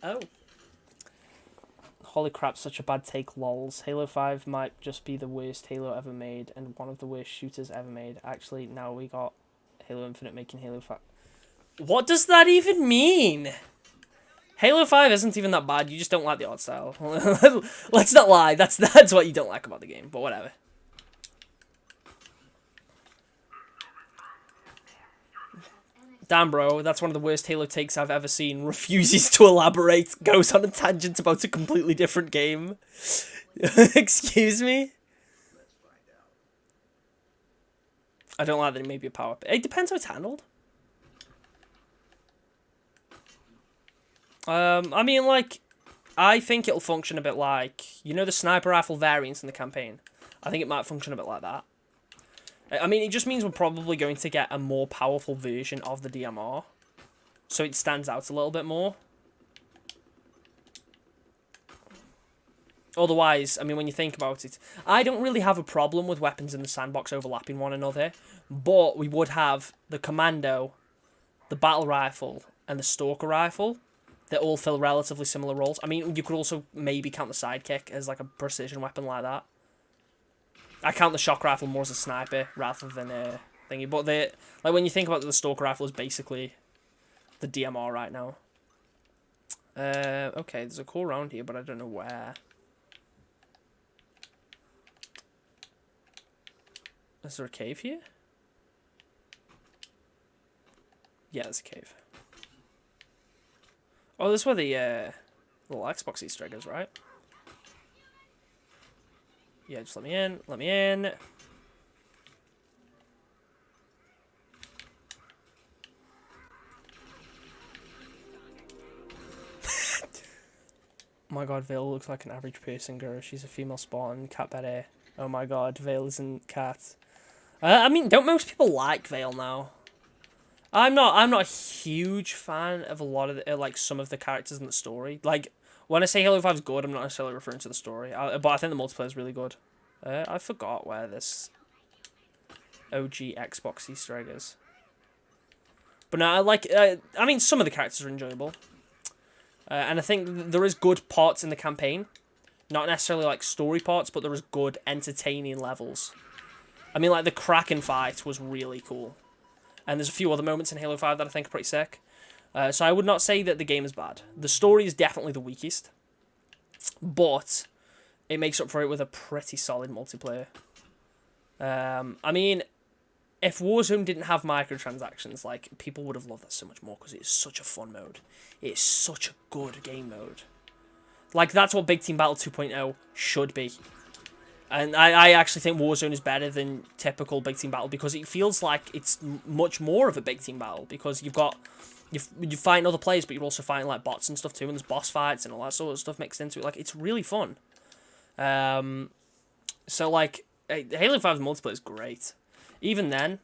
Oh. Holy crap, such a bad take, lols. Halo 5 might just be the worst Halo ever made and one of the worst shooters ever made. Actually, now we got Halo Infinite making Halo 5. What does that even mean? Halo 5 isn't even that bad, you just don't like the art style. Let's not lie, that's what you don't like about the game, but whatever. Damn, bro, that's one of the worst Halo takes I've ever seen. Refuses to elaborate, goes on a tangent about a completely different game. Excuse me? I don't like that it may be a power-up. It depends how it's handled. I mean, like, I think it'll function a bit like, you know, the sniper rifle variants in the campaign? I think it might function a bit like that. I mean, it just means we're probably going to get a more powerful version of the DMR. So it stands out a little bit more. Otherwise, I mean, when you think about it, I don't really have a problem with weapons in the sandbox overlapping one another. But we would have the Commando, the Battle Rifle, and the Stalker Rifle. They all fill relatively similar roles. I mean, you could also maybe count the Sidekick as like a precision weapon like that. I count the shock rifle more as a sniper rather than a thingy. But like when you think about it, the Stalker rifle is basically the DMR right now. Okay, there's a core around here, but I don't know where. Is there a cave here? Yeah, there's a cave. Oh, this is where the little Xbox Easter egg is, right? Yeah, just let me in. Let me in. Oh my god, Vale looks like an average person, girl. She's a female spawn. Cat better. Oh my god, Vale isn't cat. I mean, don't most people like Vale now? I'm not a huge fan of a lot of the, like some of the characters in the story. Like when I say Halo 5 is good, I'm not necessarily referring to the story. But I think the multiplayer is really good. I forgot where this OG Xbox Easter egg is. But no, I like. I mean, some of the characters are enjoyable, and I think there is good parts in the campaign. Not necessarily like story parts, but there is good, entertaining levels. I mean, like the Kraken fight was really cool. And there's a few other moments in Halo 5 that I think are pretty sick. So I would not say that the game is bad. The story is definitely the weakest. But it makes up for it with a pretty solid multiplayer. I mean, if Warzone didn't have microtransactions, like, people would have loved that so much more because it's such a fun mode. It's such a good game mode. Like, that's what Big Team Battle 2.0 should be. And I actually think Warzone is better than typical Big Team Battle because it feels like it's much more of a Big Team Battle because you're fighting other players, but you're also fighting like bots and stuff too, and there's boss fights and all that sort of stuff mixed into it. Like, it's really fun. So like Halo 5's multiplayer is great. Even then,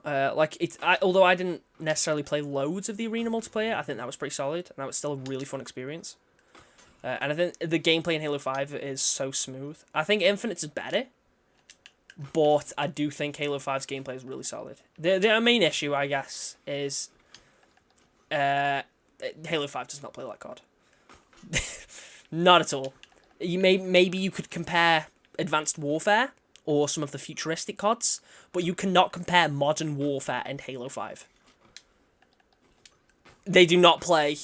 although I didn't necessarily play loads of the arena multiplayer, I think that was pretty solid, and that was still a really fun experience. And I think the gameplay in Halo 5 is so smooth. I think Infinite is better, but I do think Halo 5's gameplay is really solid. The main issue, I guess, is Halo 5 does not play like COD. Not at all. Maybe you could compare Advanced Warfare or some of the futuristic CODs, but you cannot compare Modern Warfare and Halo 5. They do not play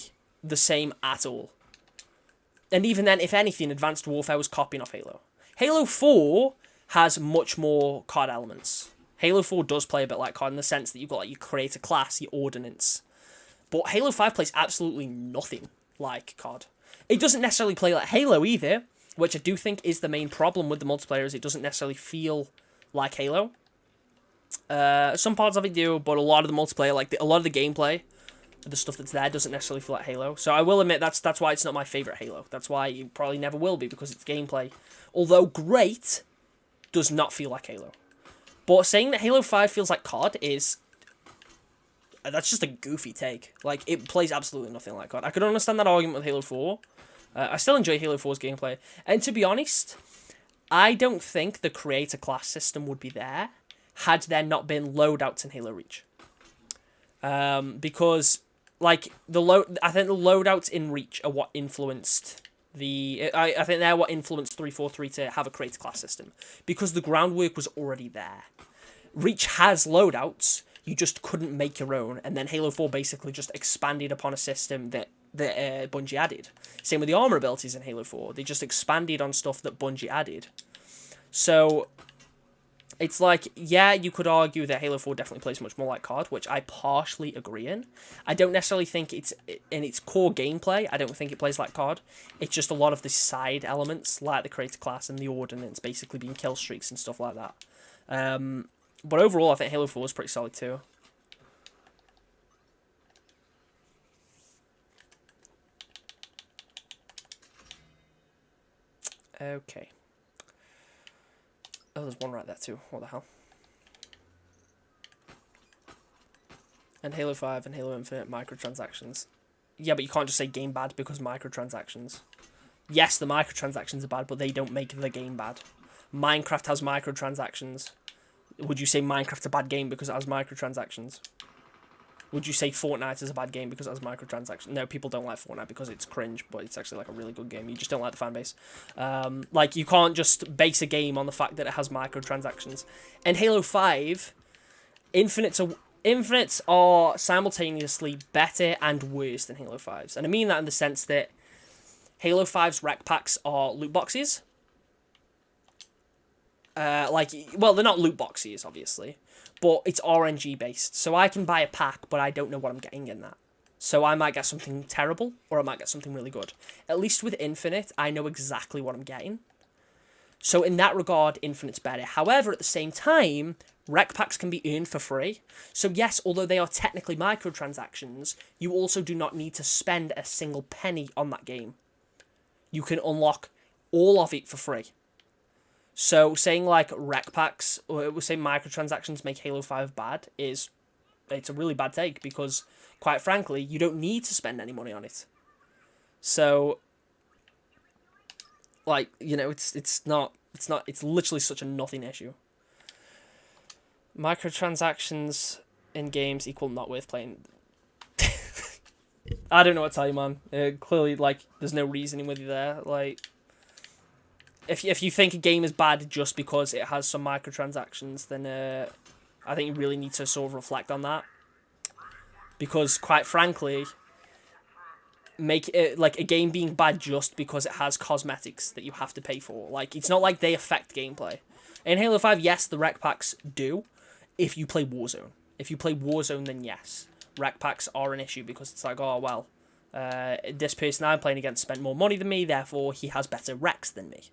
the same at all. And even then, if anything, Advanced Warfare was copying off Halo. Halo 4 has much more COD elements. Halo 4 does play a bit like COD in the sense that you've got like your creator class, your ordnance. But Halo 5 plays absolutely nothing like COD. It doesn't necessarily play like Halo either, which I do think is the main problem with the multiplayer, is it doesn't necessarily feel like Halo. Some parts of it do, but a lot of the multiplayer, like a lot of the gameplay, the stuff that's there doesn't necessarily feel like Halo. So I will admit that's why it's not my favourite Halo. That's why it probably never will be, because its gameplay, although great, does not feel like Halo. But saying that Halo 5 feels like COD is... that's just a goofy take. Like, it plays absolutely nothing like COD. I could understand that argument with Halo 4. I still enjoy Halo 4's gameplay. And to be honest, I don't think the creator class system would be there had there not been loadouts in Halo Reach. Because... like, I think the loadouts in Reach are what influenced I think they're what influenced 343 to have a creator class system, because the groundwork was already there. Reach has loadouts, you just couldn't make your own, and then Halo 4 basically just expanded upon a system that Bungie added. Same with the armor abilities in Halo 4, they just expanded on stuff that Bungie added. So it's like, yeah, you could argue that Halo 4 definitely plays much more like COD, which I partially agree in. I don't necessarily think it's, in its core gameplay, I don't think it plays like COD. It's just a lot of the side elements, like the creator class and the ordnance, basically being kill streaks and stuff like that. But overall, I think Halo 4 is pretty solid too. Okay. Oh, there's one right there too. What the hell? And Halo 5 and Halo Infinite microtransactions. Yeah, but you can't just say game bad because microtransactions. Yes, the microtransactions are bad, but they don't make the game bad. Minecraft has microtransactions. Would you say Minecraft's a bad game because it has microtransactions? Would you say Fortnite is a bad game because it has microtransactions? No, people don't like Fortnite because it's cringe, but it's actually like a really good game. You just don't like the fan base. Like, you can't just base a game on the fact that it has microtransactions. And Halo 5, Infinites are simultaneously better and worse than Halo 5's. And I mean that in the sense that Halo 5's rec packs are loot boxes. Well, they're not loot boxes, obviously, but it's RNG based. So I can buy a pack, but I don't know what I'm getting in that. So I might get something terrible, or I might get something really good. At least with Infinite, I know exactly what I'm getting. So in that regard, Infinite's better. However, at the same time, rec packs can be earned for free. So yes, although they are technically microtransactions, you also do not need to spend a single penny on that game. You can unlock all of it for free. So saying like rec packs, or saying microtransactions make Halo 5 bad it's a really bad take, because quite frankly, you don't need to spend any money on it. So like, you know, it's literally such a nothing issue. Microtransactions in games equal not worth playing. I don't know what to tell you, man. Clearly, like, there's no reasoning with you there. Like, if you think a game is bad just because it has some microtransactions, then I think you really need to sort of reflect on that. Because, quite frankly, make it like a game being bad just because it has cosmetics that you have to pay for. Like, it's not like they affect gameplay. In Halo 5, yes, the rec packs do. If you play Warzone. If you play Warzone, then yes. Rec packs are an issue because it's like, oh, well, this person I'm playing against spent more money than me, therefore he has better recs than me.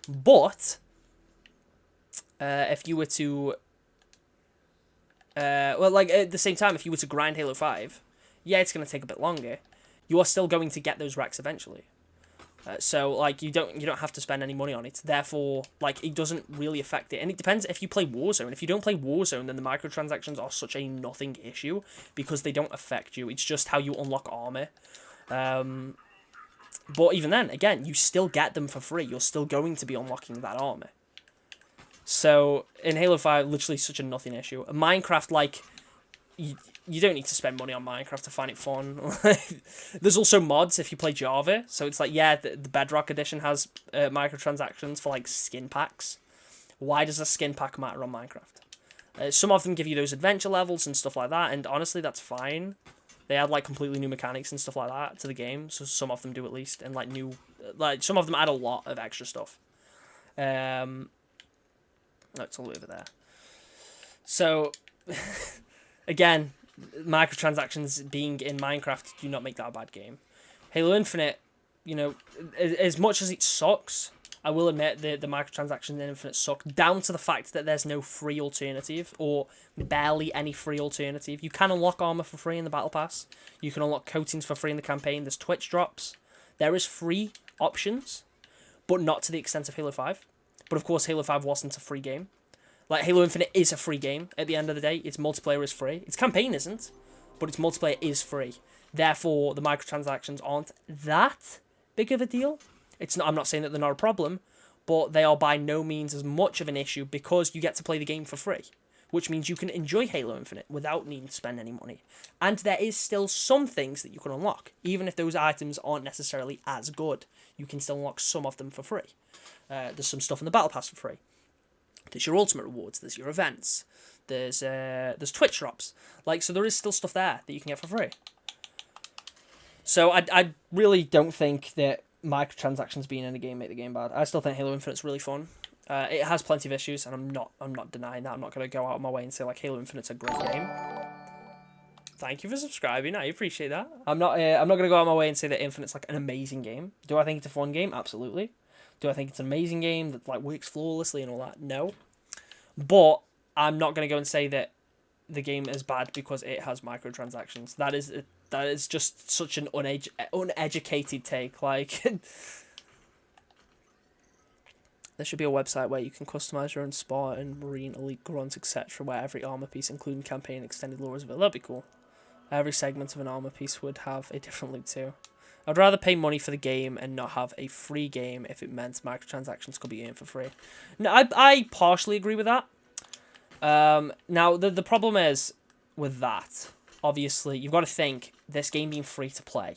But if you were to... well, like, at the same time, if you were to grind Halo 5, yeah, it's going to take a bit longer. You are still going to get those recs eventually. So, like, you don't have to spend any money on it. Therefore, like, it doesn't really affect it. And it depends if you play Warzone. If you don't play Warzone, then the microtransactions are such a nothing issue because they don't affect you. It's just how you unlock armor. But even then, again, you still get them for free. You're still going to be unlocking that armor. So, in Halo 5, literally such a nothing issue. Minecraft, like... You don't need to spend money on Minecraft to find it fun. There's also mods if you play Java. So it's like, yeah, the Bedrock Edition has microtransactions for, like, skin packs. Why does a skin pack matter on Minecraft? Some of them give you those adventure levels and stuff like that, and honestly, that's fine. They add, like, completely new mechanics and stuff like that to the game, so some of them do at least, and, like, some of them add a lot of extra stuff. No, it's all over there. So... Again, microtransactions being in Minecraft do not make that a bad game. Halo Infinite, you know, as much as it sucks, I will admit that the microtransactions in Infinite suck, down to the fact that there's no free alternative, or barely any free alternative. You can unlock armor for free in the Battle Pass. You can unlock coatings for free in the campaign. There's Twitch drops. There is free options, but not to the extent of Halo 5. But of course, Halo 5 wasn't a free game. Like, Halo Infinite is a free game at the end of the day. Its multiplayer is free. Its campaign isn't, but its multiplayer is free. Therefore, the microtransactions aren't that big of a deal. I'm not saying that they're not a problem, but they are by no means as much of an issue because you get to play the game for free, which means you can enjoy Halo Infinite without needing to spend any money. And there is still some things that you can unlock, even if those items aren't necessarily as good. you can still unlock some of them for free. There's some stuff in the Battle Pass for free. There's your ultimate rewards. There's your events. There's Twitch drops. Like, so there is still stuff there that you can get for free. So I really don't think that microtransactions being in a game make the game bad. I still think Halo Infinite's really fun. It has plenty of issues, and I'm not denying that. I'm not going to go out of my way and say like Halo Infinite's a great game. Thank you for subscribing. I appreciate that. I'm not going to go out of my way and say that Infinite's like an amazing game. Do I think it's a fun game? Absolutely. Do I think it's an amazing game that like works flawlessly and all that? No. But I'm not going to go and say that the game is bad because it has microtransactions. That is just such an uneducated take. Like, there should be a website where you can customize your own Spartan, Marine, Elite, Grunt, etc., where every armor piece, including campaign and extended lore, is available. That'd be cool. Every segment of an armor piece would have a different loot too. I'd rather pay money for the game and not have a free game if it meant microtransactions could be earned for free. No, I partially agree with that. Now, the problem is with that, obviously, you've got to think this game being free to play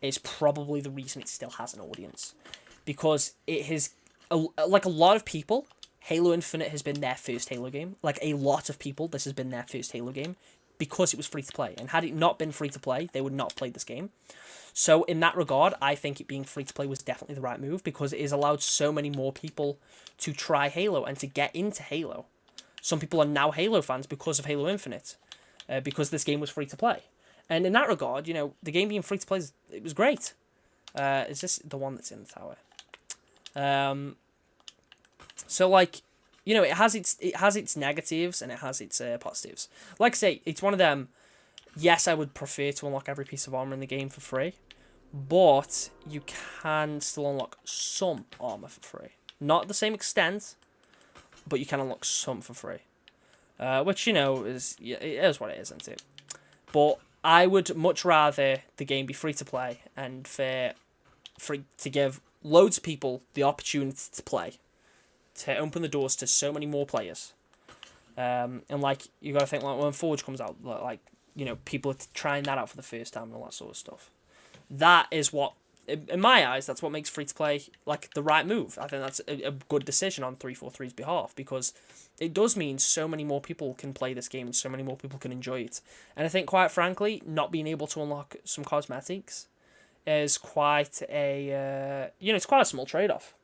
is probably the reason it still has an audience. Because it has, like a lot of people, Halo Infinite has been their first Halo game. Like a lot of people, this has been their first Halo game because it was free to play. And had it not been free to play, they would not have played this game. So in that regard, I think it being free to play was definitely the right move because it has allowed so many more people to try Halo and to get into Halo. Some people are now Halo fans because of Halo Infinite, because this game was free to play. And in that regard, you know, the game being free to play, it was great. Is this the one that's in the tower? So like, you know, it has its negatives and it has its positives. Like I say, it's one of them. Yes, I would prefer to unlock every piece of armor in the game for free, but you can still unlock some armor for free. Not the same extent, but you can unlock some for free. Which, you know, it is what it is, isn't it? But I would much rather the game be free to play and to give loads of people the opportunity to play, to open the doors to so many more players. And like, you gotta think, like when Forge comes out, like, you know, people are trying that out for the first time and all that sort of stuff. That is what, in my eyes, that's what makes free-to-play, like, the right move. I think that's a good decision on 343's behalf, because it does mean so many more people can play this game and so many more people can enjoy it. And I think, quite frankly, not being able to unlock some cosmetics is quite a, you know, it's quite a small trade-off.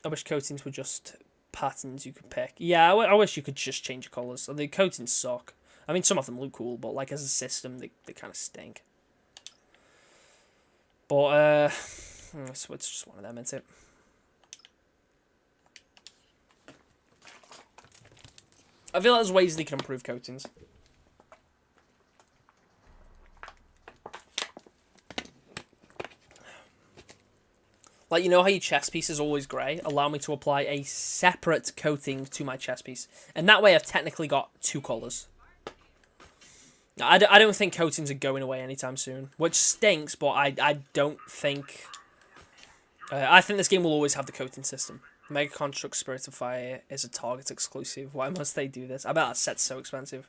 I wish coatings were just patterns you could pick. Yeah, I wish you could just change your colours. The coatings suck. I mean, some of them look cool, but like as a system, they kind of stink. But it's just one of them, isn't it? I feel like there's ways they can improve coatings. Like, you know how your chest piece is always grey? Allow me to apply a separate coating to my chest piece. And that way I've technically got two colours. I don't think coatings are going away anytime soon. Which stinks, but I don't think... I think this game will always have the coating system. Mega Construct Spirit of Fire is a Target exclusive. Why must they do this? I bet that set's so expensive.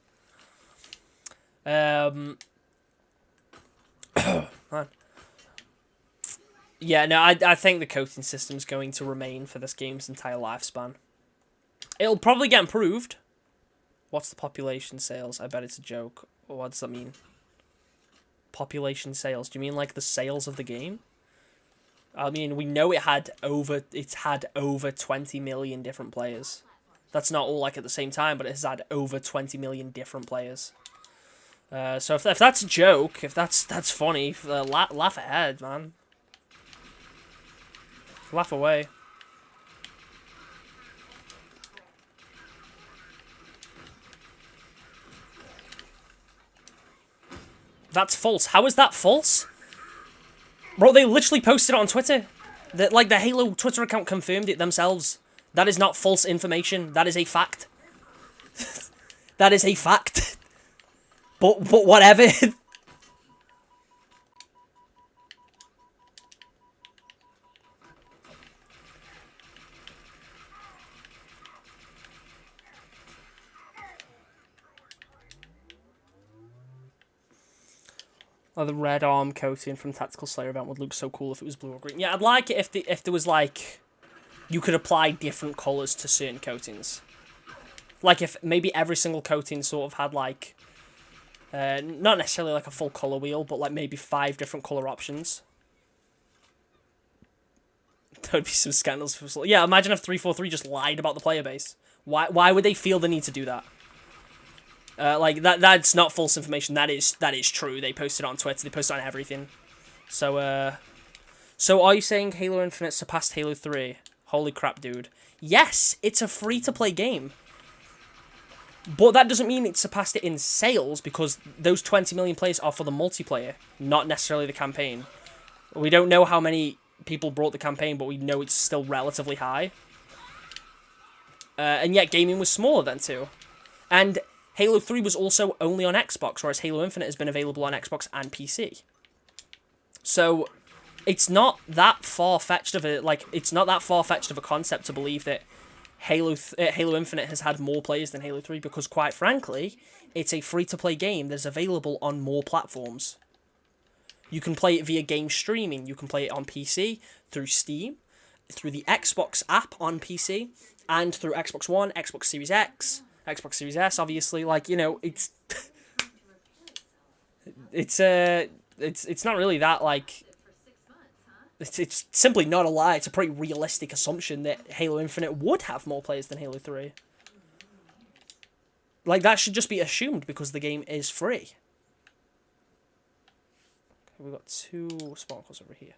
Man. Yeah, no, I think the coating system's going to remain for this game's entire lifespan. It'll probably get improved. What's the population sales? I bet it's a joke. What does that mean? Population sales? Do you mean like the sales of the game? I mean, we know it's had over 20 million different players. That's not all like at the same time, but it has had over 20 million different players. So if that's a joke, if that's funny, laugh ahead, man. Laugh away. That's false. How is that false? Bro, they literally posted it on Twitter. Like, the Halo Twitter account confirmed it themselves. That is not false information. That is a fact. That is a fact. But whatever. Oh, the red arm coating from Tactical Slayer event would look so cool if it was blue or green. Yeah, I'd like it if there was like, you could apply different colors to certain coatings. Like if maybe every single coating sort of had like, not necessarily like a full color wheel, but like maybe 5 different color options. There would be some scandals for. Yeah, imagine if 343 just lied about the player base. Why would they feel the need to do that? Like that's not false information. That is true. They posted it on Twitter. They posted it on everything. So so are you saying Halo Infinite surpassed Halo 3? Holy crap, dude. Yes, it's a free-to-play game. But that doesn't mean it surpassed it in sales, because those 20 million players are for the multiplayer, not necessarily the campaign. We don't know how many people brought the campaign, but we know it's still relatively high. And yet gaming was smaller then too. And Halo 3 was also only on Xbox, whereas Halo Infinite has been available on Xbox and PC. So it's not that far-fetched of a concept to believe that Halo Infinite has had more players than Halo 3, because quite frankly, it's a free-to-play game that's available on more platforms. You can play it via game streaming, you can play it on PC, through Steam, through the Xbox app on PC, and through Xbox One, Xbox Series X, Xbox Series S, obviously. Like, you know, it's it's not really that, like, it's simply not a lie. It's a pretty realistic assumption that Halo Infinite would have more players than Halo 3. Like, that should just be assumed because the game is free. We've got 2 sparkles over here.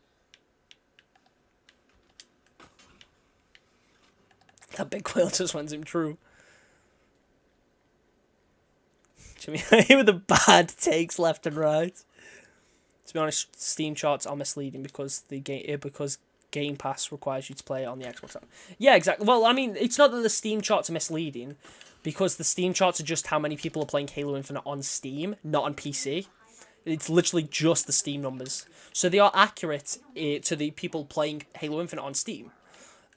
That big whale just went him true. Jimmy, here with the bad takes left and right. To be honest, Steam charts are misleading because Game Pass requires you to play it on the Xbox app. Yeah, exactly. Well, I mean, it's not that the Steam charts are misleading, because the Steam charts are just how many people are playing Halo Infinite on Steam, not on PC. It's literally just the Steam numbers. So they are accurate to the people playing Halo Infinite on Steam.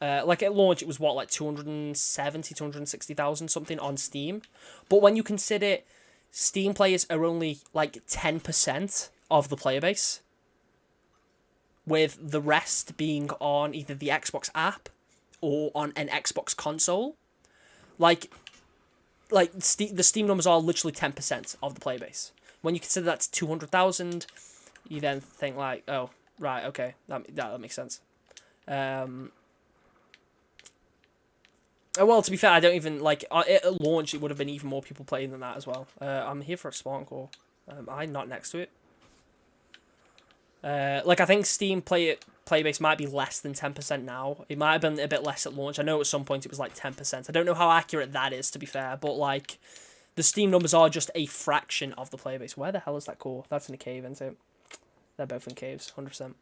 Like at launch, it was what, like 270, 260,000 something on Steam. But when you consider Steam players are only like 10% of the player base, with the rest being on either the Xbox app or on an Xbox console, like the Steam numbers are literally 10% of the player base. When you consider that's 200,000, you then think like, oh, right, okay, that makes sense. Well, to be fair, I don't even, like, at launch, it would have been even more people playing than that as well. I'm here for a spawn call. I'm not next to it. Like, I think Steam playbase might be less than 10% now. It might have been a bit less at launch. I know at some point it was like 10%. I don't know how accurate that is, to be fair, but, like, the Steam numbers are just a fraction of the playbase. Where the hell is that core? That's in a cave, isn't it? They're both in caves, 100%.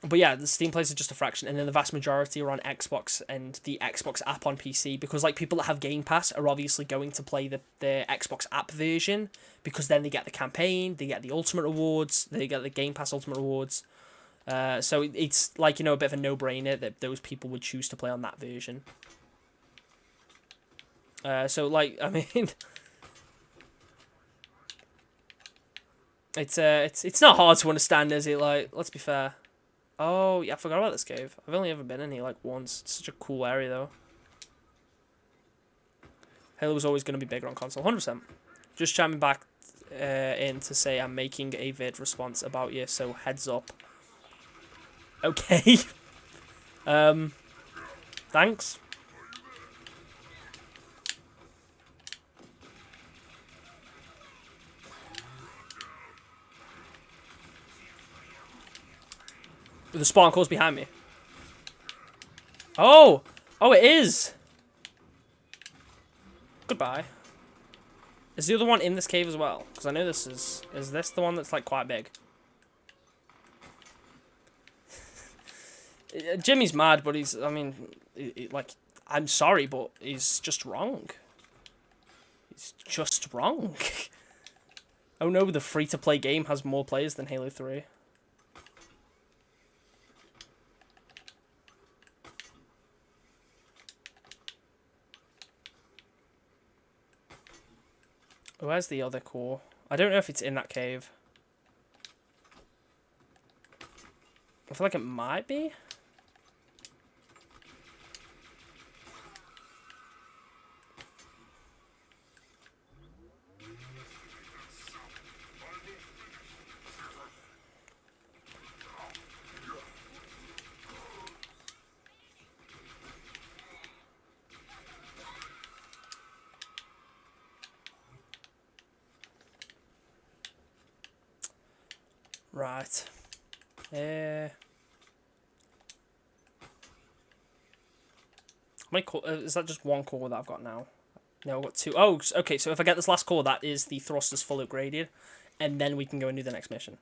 But yeah, the Steam players are just a fraction, and then the vast majority are on Xbox and the Xbox app on PC, because like people that have Game Pass are obviously going to play the Xbox app version, because then they get the campaign, they get the Ultimate Rewards, they get the Game Pass Ultimate Rewards. So it's like, you know, a bit of a no-brainer that those people would choose to play on that version. So like, I mean, it's not hard to understand, is it? Like, let's be fair. Oh, yeah, I forgot about this cave. I've only ever been in here, like, once. It's such a cool area, though. Halo was always going to be bigger on console. 100%. Just chiming back in to say I'm making a vid response about you, so heads up. Okay. Thanks. The spawn core's behind me. Oh! Oh, it is! Goodbye. Is the other one in this cave as well? Because I know this is... Is this the one that's, like, quite big? Jimmy's mad, but he's... I mean, like, I'm sorry, but he's just wrong. He's just wrong. Oh no, the free-to-play game has more players than Halo 3. Where's the other core? I don't know if it's in that cave. I feel like it might be. Right. How many core, is that just one core that I've got now? No, I've got two. Oh, okay, so if I get this last core, that is the thrusters full upgraded. And then we can go and do the next mission.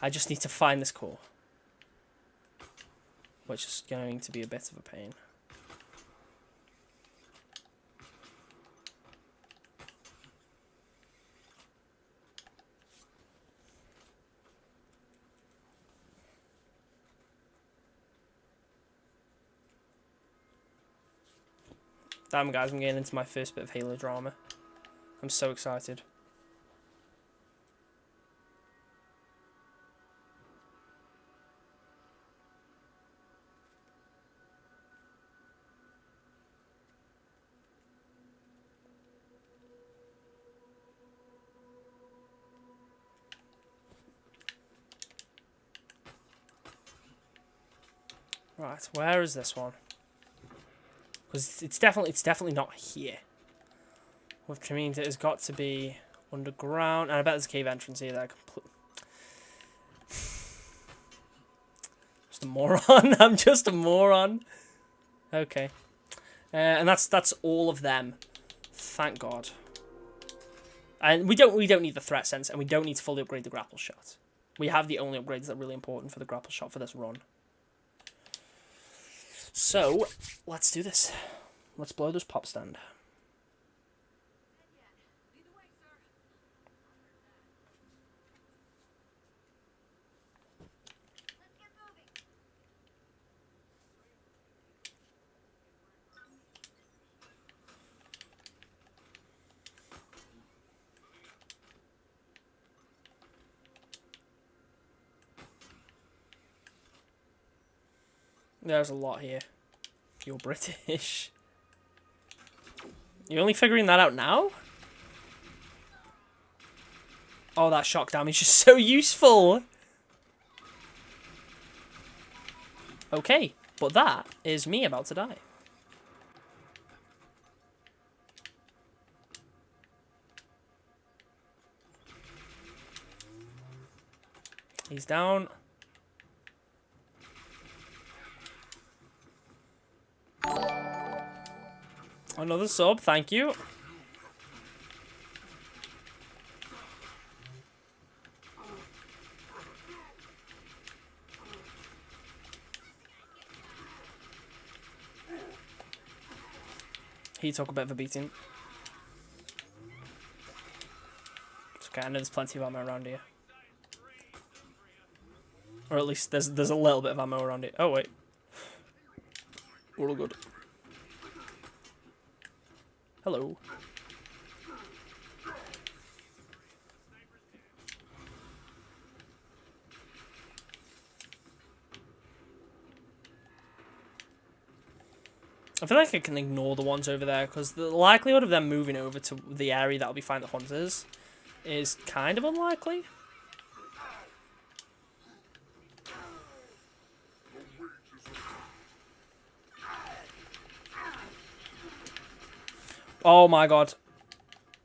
I just need to find this core. Which is going to be a bit of a pain. Damn, guys, I'm getting into my first bit of Halo drama. I'm so excited. Right, where is this one? Because it's definitely not here. Which means it has got to be underground. And I bet there's a cave entrance here that just a moron. I'm just a moron. Okay. And that's all of them. Thank God. And we don't need the threat sense, and we don't need to fully upgrade the grapple shot. We have the only upgrades that are really important for the grapple shot for this run. So, let's do this. Let's blow this pop stand. There's a lot here. You're British. You're only figuring that out now? Oh, that shock damage is so useful! Okay, but that is me about to die. He's down. Another sub, thank you. He took a bit of a beating. It's okay, I know there's plenty of ammo around here. Or at least there's a little bit of ammo around it. Oh wait. We're all good. Hello. I feel like I can ignore the ones over there, because the likelihood of them moving over to the area that'll be fine the hunters is kind of unlikely. Oh my god.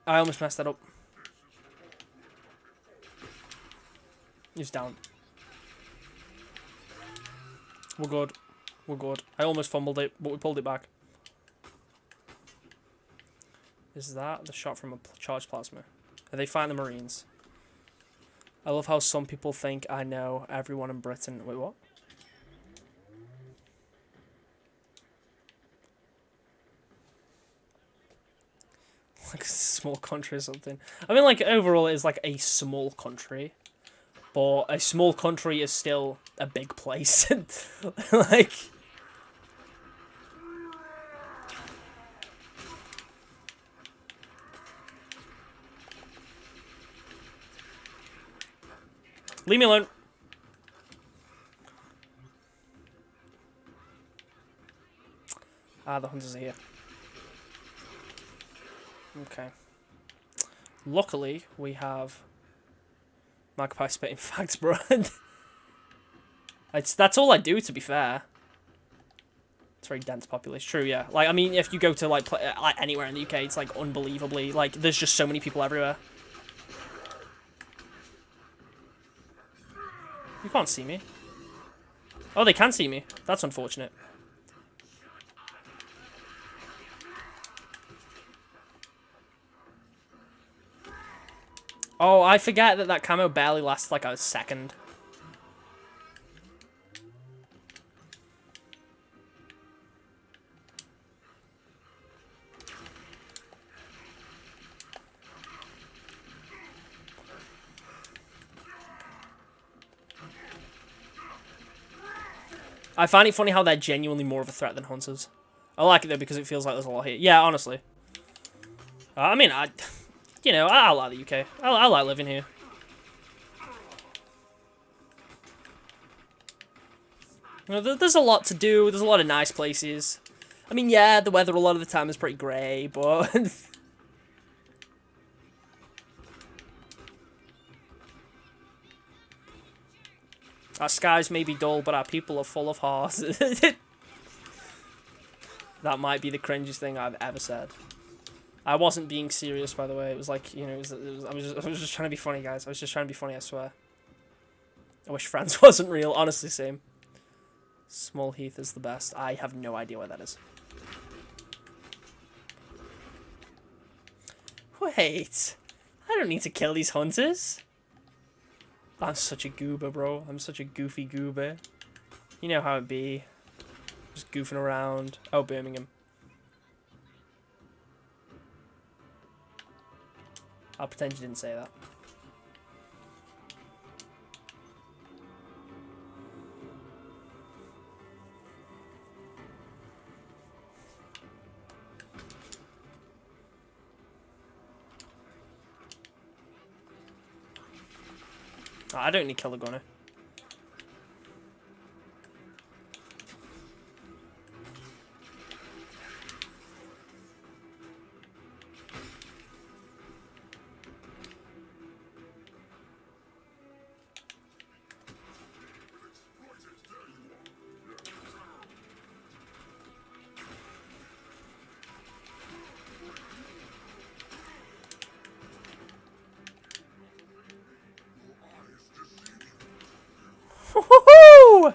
I almost messed that up. He's down. We're good. We're good. I almost fumbled it, but we pulled it back. Is that the shot from a charged plasma? Are they fighting the Marines? I love how some people think I know everyone in Britain. Wait, what? Like a small country or something. I mean, like, overall, it is like a small country. But a small country is still a big place. Like... Leave me alone. Ah, the hunters are here. Okay. Luckily, we have magpie spitting fags, bro. That's all I do, to be fair. It's very dense population. True, yeah. Like, I mean, if you go to, like anywhere in the UK, it's, like, unbelievably... Like, there's just so many people everywhere. You can't see me. Oh, they can see me. That's unfortunate. Oh, I forget that camo barely lasts, like, a second. I find it funny how they're genuinely more of a threat than hunters. I like it though because it feels like there's a lot here. Yeah, honestly. I mean, I like the UK. I like living here. You know, there's a lot to do. There's a lot of nice places. I mean, yeah, the weather a lot of the time is pretty grey, but... Our skies may be dull, but our people are full of heart. That might be the cringiest thing I've ever said. I wasn't being serious, by the way. It was like, you know, I was just trying to be funny, guys. I was just trying to be funny, I swear. I wish France wasn't real. Honestly, same. Small Heath is the best. I have no idea where that is. Wait. I don't need to kill these hunters. I'm such a goober, bro. I'm such a goofy goober. You know how it be. Just goofing around. Oh, Birmingham. I'll pretend you didn't say that. Oh, I don't need Killer Gunner. Woohoo!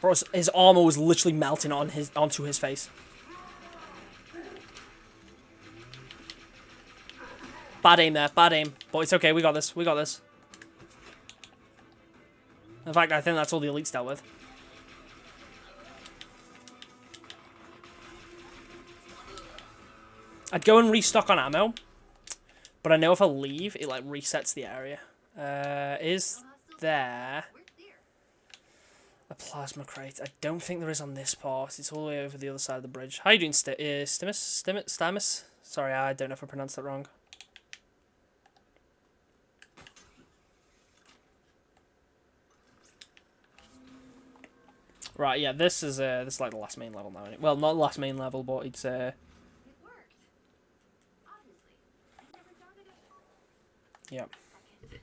Bro, his armor was literally melting onto his face. Bad aim there, bad aim. But it's okay, we got this, we got this. In fact, I think that's all the elites dealt with. I'd go and restock on ammo. But I know if I leave, it like resets the area. Is there a plasma crate? I don't think there is on this part. It's all the way over the other side of the bridge. How you doing, Stimus? Sorry, I don't know if I pronounced that wrong. Right, yeah, this is like the last main level now. Isn't it? Well, not the last main level, but it's It worked. Obviously. I never thought it of. yeah. This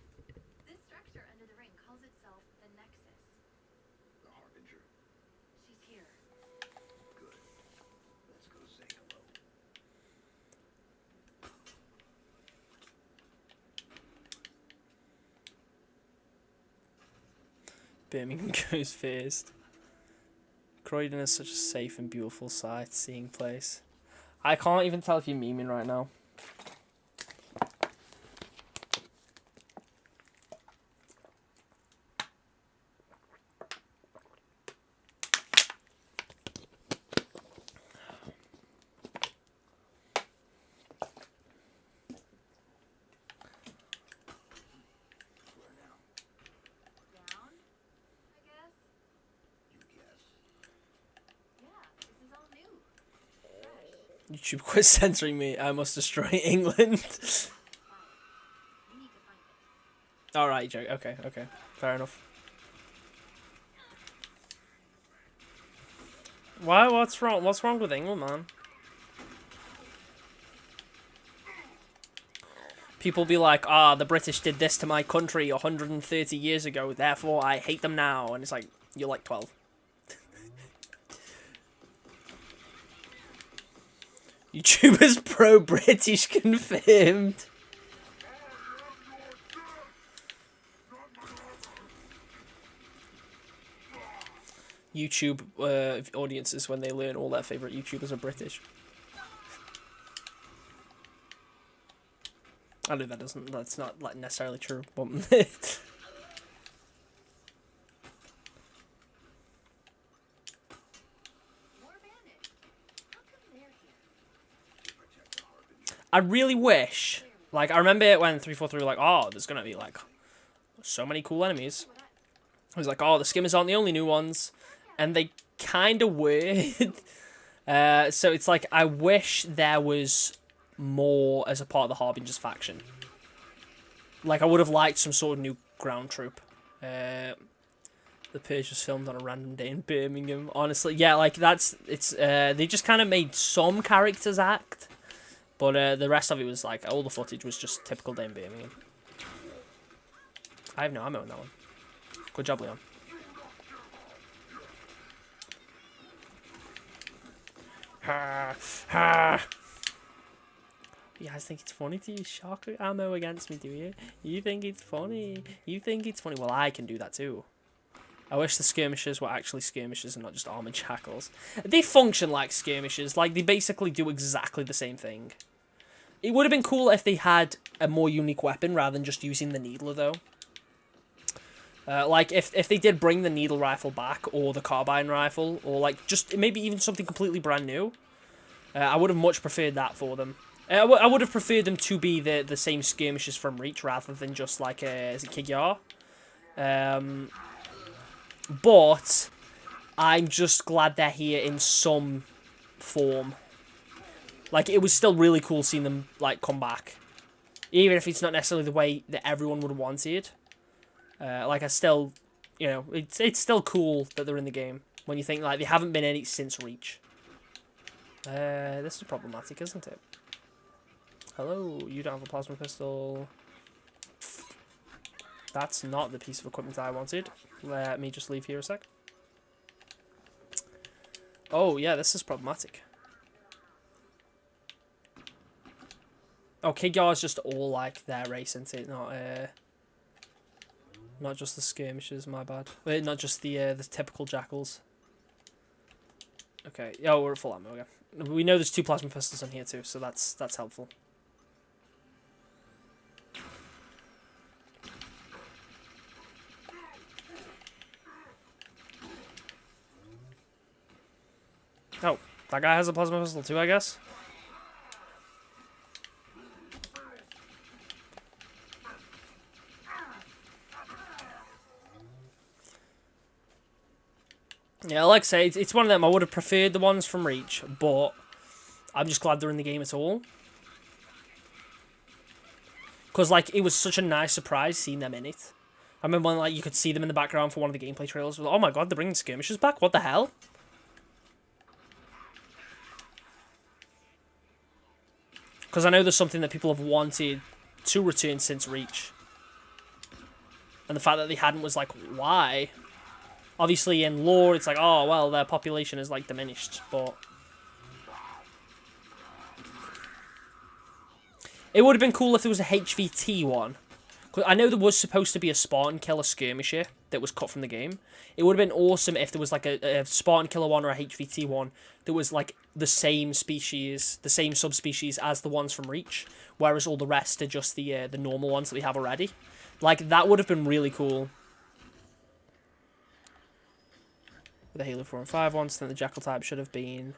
structure under the ring calls itself the Nexus. The Harbinger. She's here. Good. Let's go say hello. Birmingham goes first. Croydon is such a safe and beautiful sightseeing place. I can't even tell if you're memeing right now. YouTube quit censoring me. I must destroy England. We need to find it. Alright, Joe. Okay, okay. Fair enough. Why? What's wrong? What's wrong with England, man? People be like, ah, the British did this to my country 130 years ago, therefore I hate them now. And it's like, you're like 12. YouTubers pro-British confirmed. YouTube audiences when they learn all their favourite YouTubers are British. I know that's not like necessarily true, but More bandits. How come they're here? I really wish, like, I remember when 343 were like, oh, there's gonna be like so many cool enemies. I was like, oh, the skimmers aren't the only new ones, and they kind of were. So it's like, I wish there was more as a part of the Harbingers faction. Like, I would have liked some sort of new ground troop. The Purge was filmed on a random day in Birmingham. Honestly, yeah, like, they just kind of made some characters act, but the rest of it was like, all the footage was just typical day in Birmingham. I have no ammo on that one. Good job, Leon. Ha ha. You guys think it's funny to use shark ammo against me, do you? You think it's funny? You think it's funny? Well, I can do that too. I wish the skirmishers were actually skirmishers and not just armored jackals. They function like skirmishers. Like, they basically do exactly the same thing. It would have been cool if they had a more unique weapon rather than just using the needler, though. Like, if they did bring the needle rifle back, or the carbine rifle, or, like, just maybe even something completely brand new, I would have much preferred that for them. I would have preferred them to be the same skirmishers from Reach, rather than just, like, is it Kig-Yar? But I'm just glad they're here in some form. Like, it was still really cool seeing them, like, come back. Even if it's not necessarily the way that everyone would have wanted. Like, I still, you know, it's still cool that they're in the game. When you think, like, they haven't been in it since Reach. This is problematic, isn't it? Hello, you don't have a plasma pistol. That's not the piece of equipment I wanted. Let me just leave here a sec. Oh, yeah, this is problematic. Oh, Kig-Yar is just all, like, their race, isn't it? Not just the skirmishers, my bad. Wait, not just the typical jackals. Okay, yeah, we're at full ammo again. We know there's 2 plasma pistols in here too, so that's helpful. Oh, that guy has a plasma pistol too, I guess. Yeah, like I say, it's one of them. I would have preferred the ones from Reach, but I'm just glad they're in the game at all. Because, like, it was such a nice surprise seeing them in it. I remember when, like, you could see them in the background for one of the gameplay trailers. Oh my god, they're bringing skirmishers back? What the hell? Because I know there's something that people have wanted to return since Reach. And the fact that they hadn't was like, why? Obviously, in lore, it's like, oh, well, their population is, like, diminished, but... It would have been cool if there was a HVT one. Cause I know there was supposed to be a Spartan Killer skirmisher that was cut from the game. It would have been awesome if there was, like, a Spartan Killer one or a HVT one that was, like, the same species, the same subspecies as the ones from Reach, whereas all the rest are just the normal ones that we have already. Like, that would have been really cool. The Halo 4 and 5 ones, then the Jackal type should have been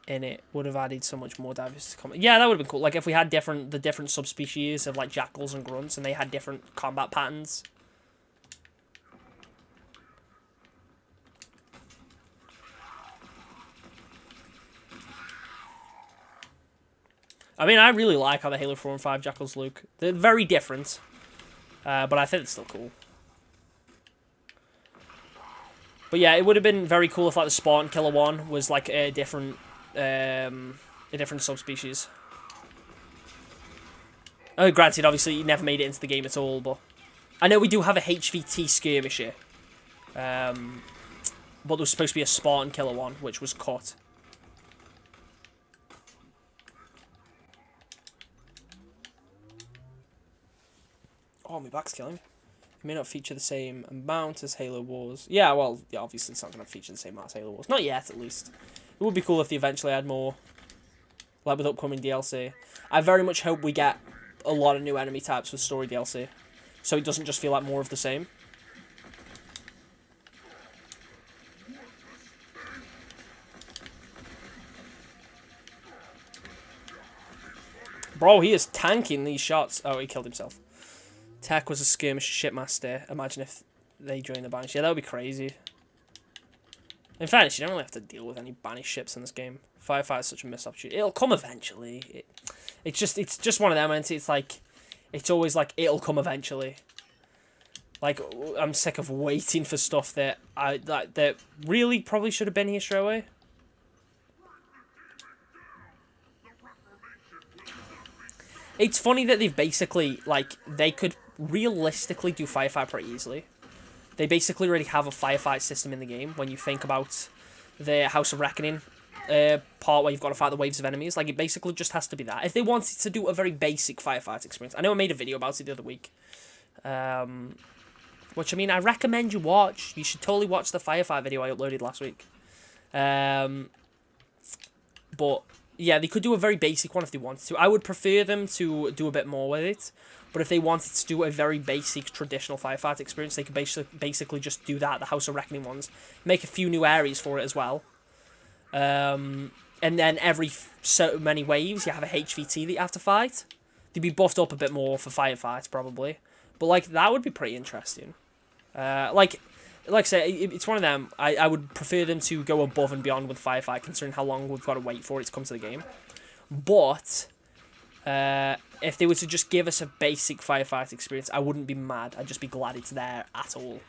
in it. Would have added so much more diversity to combat. Yeah, that would have been cool. Like, if we had the different subspecies of, like, Jackals and Grunts, and they had different combat patterns. I mean, I really like how the Halo 4 and 5 Jackals look. They're very different, but I think it's still cool. But yeah, it would have been very cool if like the Spartan Killer one was like a different subspecies. Oh, granted, obviously he never made it into the game at all, but I know we do have a HVT skirmisher. But there was supposed to be a Spartan Killer one, which was cut. Oh, my back's killing me. It may not feature the same amount as Halo Wars. Yeah, well, yeah, obviously it's not going to feature the same amount as Halo Wars. Not yet, at least. It would be cool if they eventually had more, like with upcoming DLC. I very much hope we get a lot of new enemy types with story DLC, so it doesn't just feel like more of the same. Bro, he is tanking these shots. Oh, he killed himself. Tech was a skirmish shipmaster. Imagine if they joined the Banish. Yeah, that would be crazy. In fairness, you don't really have to deal with any Banish ships in this game. Firefight is such a missed opportunity. It'll come eventually. It's just one of them, and it's like, it's always like, it'll come eventually. Like, I'm sick of waiting for stuff that that really probably should have been here straight away. It's funny that they've basically, like, they could realistically do Firefight pretty easily. They basically already have a Firefight system in the game when you think about the House of Reckoning part where you've got to fight the waves of enemies. Like, it basically just has to be that. If they wanted to do a very basic Firefight experience, I know I made a video about it the other week, which, I mean, I recommend you watch. You should totally watch the Firefight video I uploaded last week. But yeah, they could do a very basic one if they wanted to. I would prefer them to do a bit more with it. But if they wanted to do a very basic traditional Firefight experience, they could basically just do that, the House of Reckoning ones. Make a few new areas for it as well. And then every so many waves, you have a HVT that you have to fight. They'd be buffed up a bit more for Firefights, probably. But, like, that would be pretty interesting. Like I say, it's one of them. I would prefer them to go above and beyond with Firefight, considering how long we've got to wait for it to come to the game. But if they were to just give us a basic Firefight experience, I wouldn't be mad. I'd just be glad it's there at all.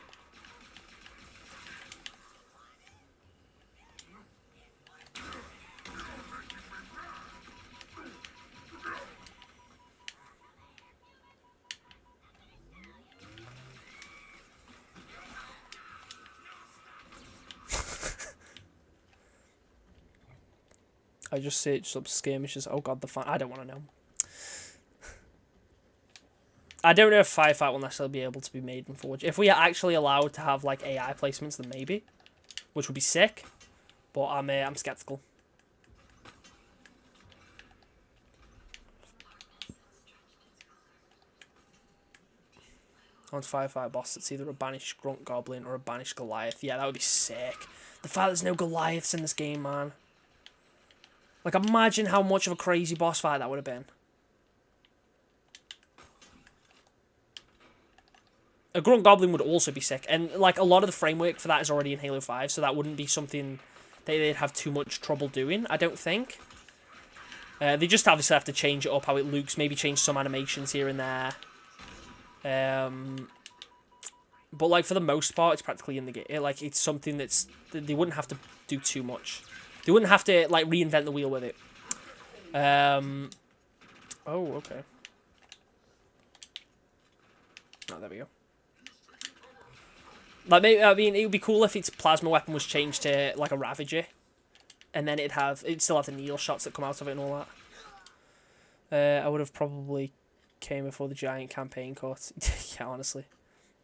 I just searched up skirmishes. Oh god, I don't want to know. I don't know if Firefight will necessarily be able to be made in Forge. If we are actually allowed to have like AI placements, then maybe, which would be sick. But I'm skeptical. On Firefight boss, it's either a banished Grunt Goblin or a banished Goliath. Yeah, that would be sick. The fact there's no Goliaths in this game, man. Like, imagine how much of a crazy boss fight that would have been. A Grunt Goblin would also be sick. And, like, a lot of the framework for that is already in Halo 5, so that wouldn't be something that they'd have too much trouble doing, I don't think. They just obviously have to change it up, how it looks, maybe change some animations here and there. But, like, for the most part, it's practically in the game. Like, it's something that's... They wouldn't have to do too much. They wouldn't have to, like, reinvent the wheel with it. Oh, okay. Oh, there we go. Like, maybe, I mean, it would be cool if its plasma weapon was changed to, like, a Ravager. And then it'd still have the needle shots that come out of it and all that. I would have probably came before the giant campaign cut. Yeah, honestly.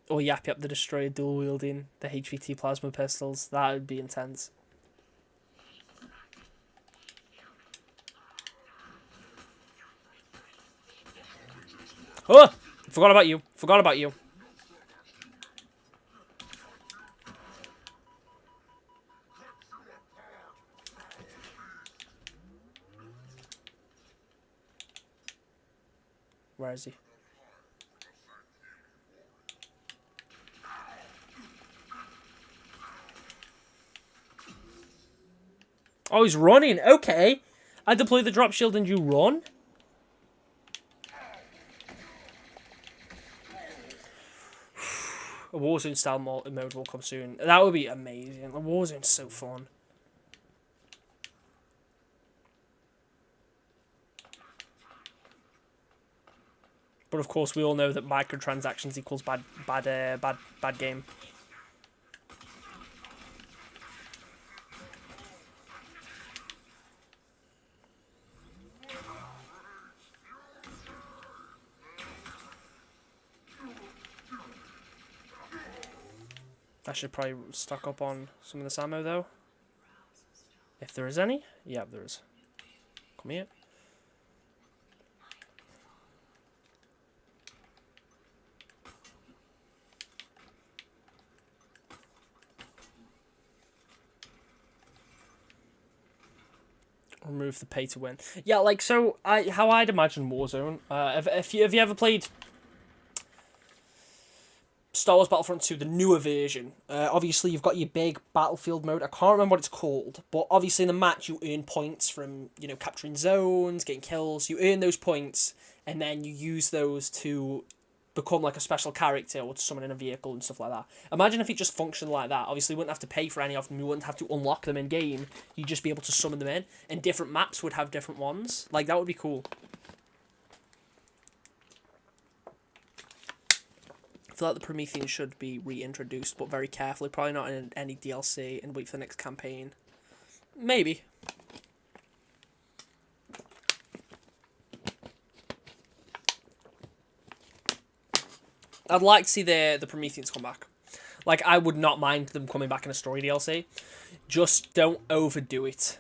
Or Yap Yap the Destroyer dual-wielding the HVT plasma pistols. That would be intense. Oh! Forgot about you. Forgot about you. Where is he? Oh, he's running. Okay. I deploy the drop shield and you run? A Warzone style mode will come soon. That would be amazing. The Warzone's so fun. But of course, we all know that microtransactions equals bad game. I should probably stock up on some of this ammo though. If there is any. Yeah, there is. Come here. Remove the pay to win. Yeah, like, so how I'd imagine Warzone. Have you ever played Star Wars Battlefront 2, the newer version? Obviously, you've got your big battlefield mode. I can't remember what it's called, but obviously in the match you earn points from, you know, capturing zones, getting kills. You earn those points, and then you use those to become like a special character or to summon in a vehicle and stuff like that. Imagine if it just functioned like that. Obviously, you wouldn't have to pay for any of them. You wouldn't have to unlock them in game. You'd just be able to summon them in, and different maps would have different ones. Like, that would be cool. I feel like the Promethean should be reintroduced, but very carefully. Probably not in any DLC, and wait for the next campaign. Maybe. I'd like to see the Prometheans come back. Like, I would not mind them coming back in a story DLC. Just don't overdo it.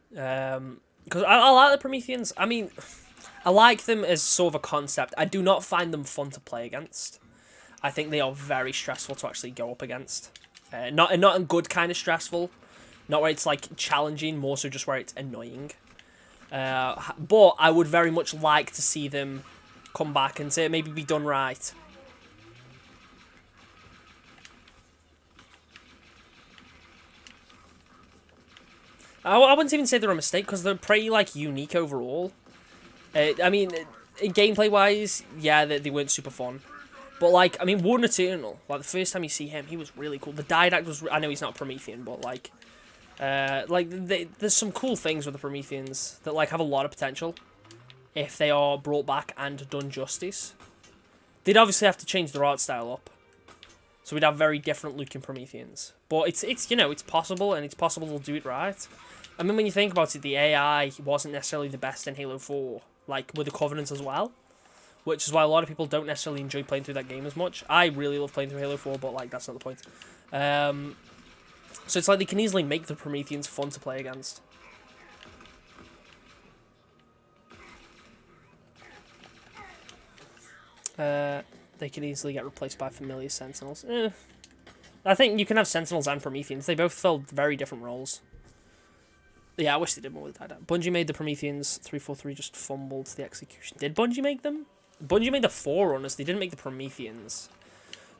Because I like the Prometheans. I mean, I like them as sort of a concept. I do not find them fun to play against. I think they are very stressful to actually go up against. Not a good kind of stressful. Not where it's, like, challenging, more so just where it's annoying. But I would very much like to see them come back and say maybe be done right. I wouldn't even say they're a mistake because they're pretty like unique overall. I mean, gameplay wise, yeah, they weren't super fun. But like, I mean, Warden Eternal, like the first time you see him, he was really cool. The Didact was, I know he's not Promethean, but like there's some cool things with the Prometheans that like have a lot of potential. If they are brought back and done justice. They'd obviously have to change their art style up. So we'd have very different looking Prometheans. But it's you know, it's possible, and it's possible they'll do it right. I mean, when you think about it, the AI wasn't necessarily the best in Halo 4. Like, with the Covenant as well. Which is why a lot of people don't necessarily enjoy playing through that game as much. I really love playing through Halo 4, but, like, that's not the point. So it's like they can easily make the Prometheans fun to play against. They can easily get replaced by familiar Sentinels. I think you can have Sentinels and Prometheans. They both fill very different roles. Yeah, I wish they did more with that. Bungie made the Prometheans. 343 just fumbled the execution. Did Bungie make them? Bungie made the Forerunners. They didn't make the Prometheans.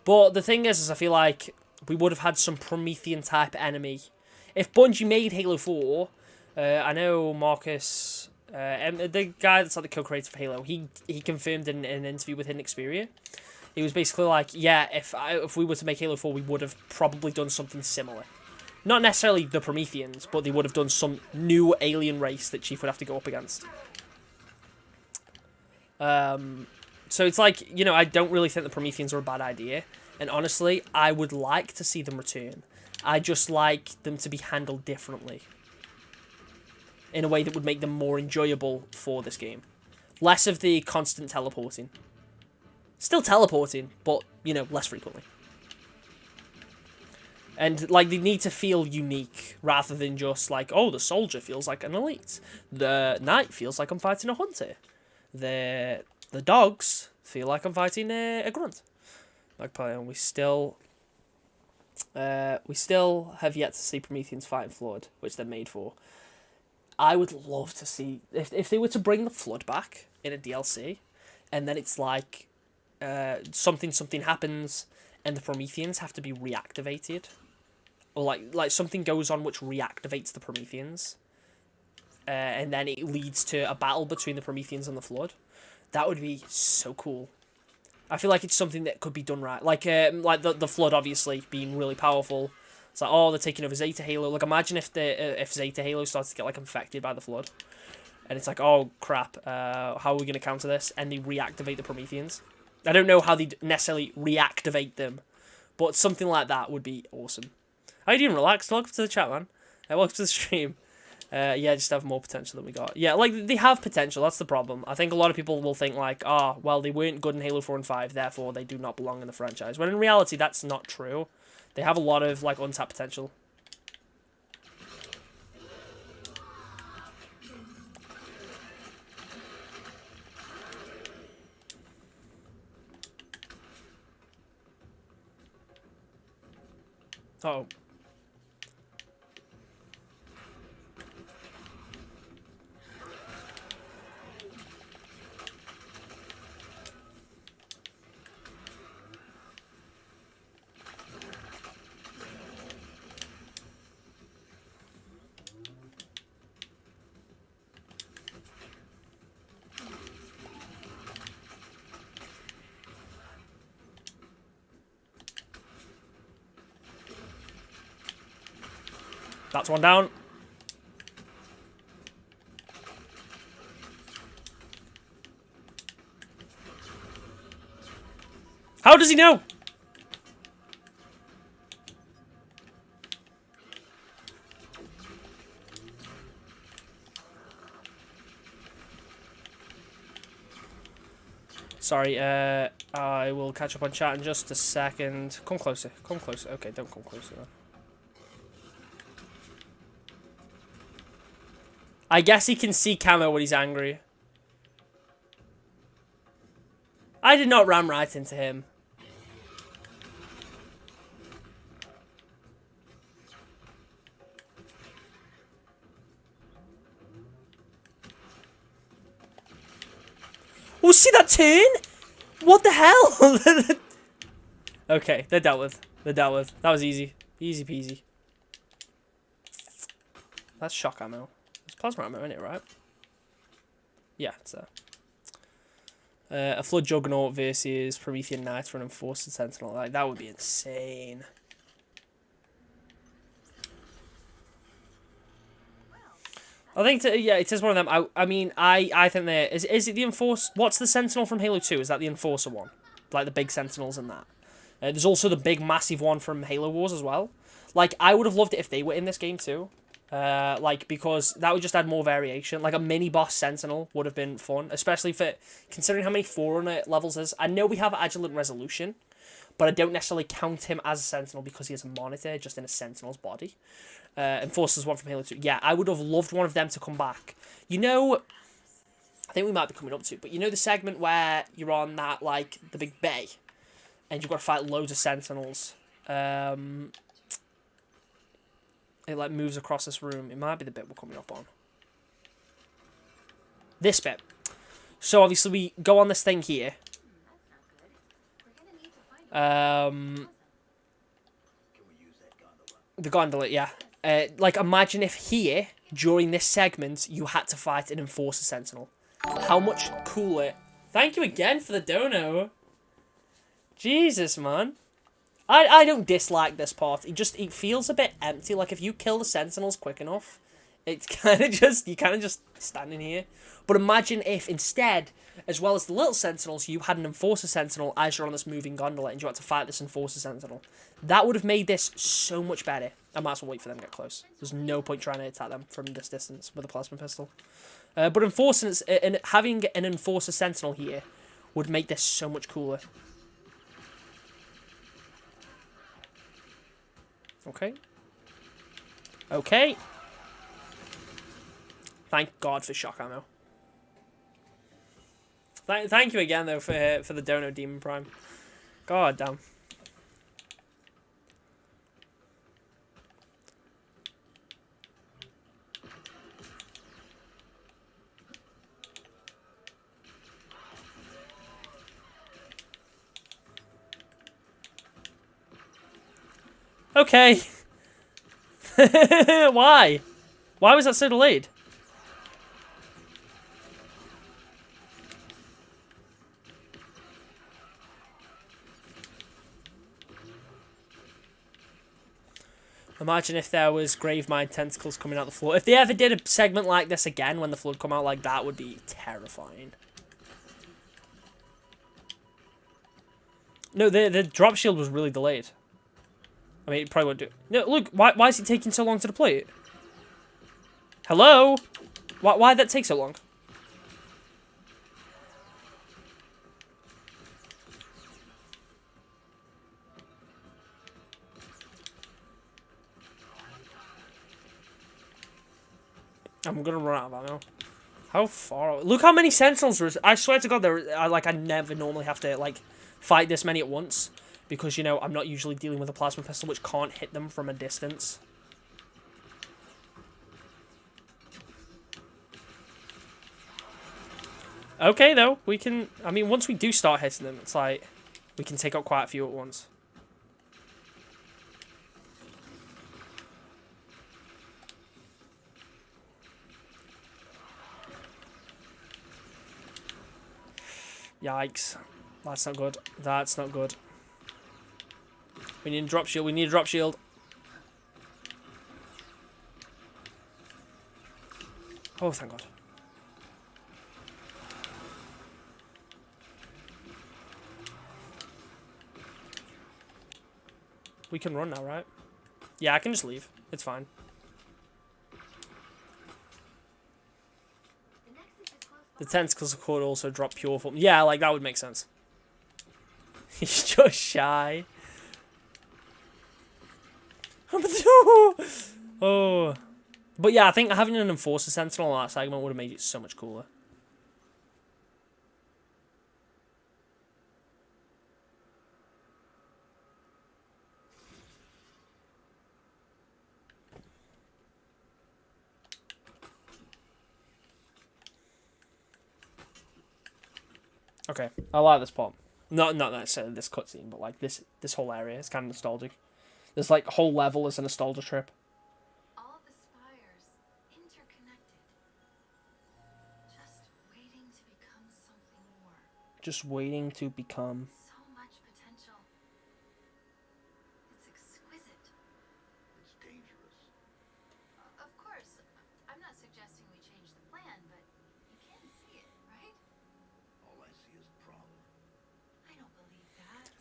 But the thing is I feel like we would have had some Promethean-type enemy. If Bungie made Halo 4, I know Marcus... the guy that's like the co-creator for Halo, he confirmed in an interview with Hidden Xperia. He was basically like, yeah, if we were to make Halo 4, we would have probably done something similar. Not necessarily the Prometheans, but they would have done some new alien race that Chief would have to go up against. So it's like, you know, I don't really think the Prometheans are a bad idea. And honestly, I would like to see them return. I just like them to be handled differently. In a way that would make them more enjoyable for this game. Less of the constant teleporting. Still teleporting, but, you know, less frequently. And, like, they need to feel unique, rather than just, like, oh, the soldier feels like an elite. The knight feels like I'm fighting a hunter. The dogs feel like I'm fighting a grunt. Like, we still have yet to see Prometheans fighting Flood, which they're made for. I would love to see, if they were to bring the Flood back in a DLC, and then it's like, something happens, and the Prometheans have to be reactivated. Or like something goes on which reactivates the Prometheans. And then it leads to a battle between the Prometheans and the Flood. That would be so cool. I feel like it's something that could be done right. Like the Flood obviously being really powerful. It's like, oh, they're taking over Zeta Halo. Like, imagine if if Zeta Halo starts to get like infected by the Flood, and it's like, oh crap, how are we gonna counter this? And they reactivate the Prometheans. I don't know how they necessarily reactivate them, but something like that would be awesome. How you doing? Relaxed? Welcome to the chat, man. Welcome to the stream. Yeah, just have more potential than we got. Yeah, like, they have potential, that's the problem. I think a lot of people will think, like, well, they weren't good in Halo 4 and 5, therefore they do not belong in the franchise. When in reality, that's not true. They have a lot of, like, untapped potential. Uh-oh. That's one down. How does he know? Sorry, I will catch up on chat in just a second. Come closer, come closer. Okay, don't come closer then. I guess he can see Camo when he's angry. I did not ram right into him. Oh, see that turn? What the hell? Okay, they're dealt with. They're dealt with. That was easy. Easy peasy. That's shock ammo. It's plasma ammo, isn't it, right? Yeah, it's there. A Flood Juggernaut versus Promethean Knight for an Enforcer Sentinel. Like, that would be insane. I think, yeah, it is one of them. I mean, I think there... Is it the Enforcer... What's the Sentinel from Halo 2? Is that the Enforcer one? Like, the big Sentinels in that. There's also the big, massive one from Halo Wars as well. Like, I would have loved it if they were in this game too. Like, because that would just add more variation. Like, a mini-boss Sentinel would have been fun. Especially for... Considering how many Forerunner levels is. I know we have Agilent Resolution. But I don't necessarily count him as a Sentinel because he has a monitor just in a Sentinel's body. Enforcer's one from Halo 2. Yeah, I would have loved one of them to come back. You know, I think we might be coming up to, but you know the segment where you're on that, like, the big bay, and you've got to fight loads of Sentinels. It, like, moves across this room. It might be the bit we're coming up on. This bit. So, obviously, we go on this thing here. Can we use that gondola? The gondola, yeah. Like, imagine if here, during this segment, you had to fight an Enforcer Sentinel. How much cooler... Thank you again for the dono. Jesus, man. I don't dislike this part. It feels a bit empty. Like, if you kill the Sentinels quick enough, it's kind of just... You're kind of just standing here. But imagine if, instead, as well as the little Sentinels, you had an Enforcer Sentinel as you're on this moving gondola and you had to fight this Enforcer Sentinel. That would have made this so much better. I might as well wait for them to get close. There's no point trying to attack them from this distance with a plasma pistol. But having an Enforcer Sentinel here would make this so much cooler. Okay. Okay. Thank God for shock ammo. Thank you again, though, for the dono, Demon Prime. God damn. Okay. Why? Why was that so delayed? Imagine if there was Gravemind tentacles coming out the floor. If they ever did a segment like this again when the flood come out, like, that would be terrifying. No, the drop shield was really delayed. I mean, it probably won't do it. No, look, why is it taking so long to deploy it? Hello? Why'd that take so long? I'm gonna run out of ammo. How far? Look how many sentinels there is. I swear to God, I never normally have to, like, fight this many at once. Because, you know, I'm not usually dealing with a plasma pistol which can't hit them from a distance. Okay, though. We can... I mean, once we do start hitting them, it's like... We can take out quite a few at once. Yikes. That's not good. That's not good. We need a drop shield. We need a drop shield. Oh, thank God. We can run now, right? Yeah, I can just leave. It's fine. The tentacles could also drop pure form. Yeah, like, that would make sense. He's just shy. Oh. But yeah, I think having an Enforcer Sentinel on that segment would have made it so much cooler. Okay, I like this part. Not necessarily this cutscene, but like this whole area is kind of nostalgic. This like whole level is a nostalgia trip. All the spires interconnected. Just waiting to become something more. Just waiting to become. So much potential. It's exquisite. It's dangerous. Of course, I'm not suggesting we change the plan, but you can see it, right? All I see is a problem. I don't believe that.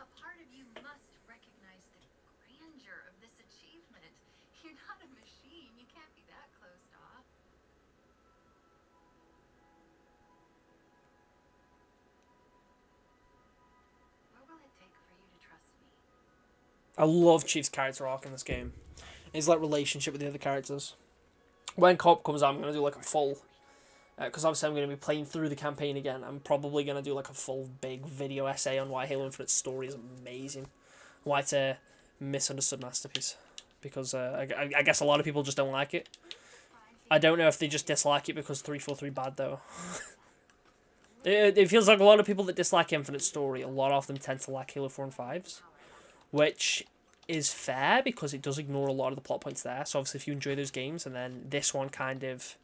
A part of you must recognize the grandeur of this achievement. You're not a machine. You can't be that closed off. What will it take for you to trust me? I love Chief's character arc in this game. His like relationship with the other characters. When Co-op comes out, I'm gonna do like a full, because obviously I'm gonna be playing through the campaign again. I'm probably gonna do like a full big video essay on why Halo Infinite story is amazing, why it's a misunderstood masterpiece. Because I guess a lot of people just don't like it. I don't know if they just dislike it because 343 bad though. It feels like a lot of people that dislike Infinite Story, a lot of them tend to like Halo 4 and 5s. Which is fair because it does ignore a lot of the plot points there. So obviously if you enjoy those games and then this one kind of,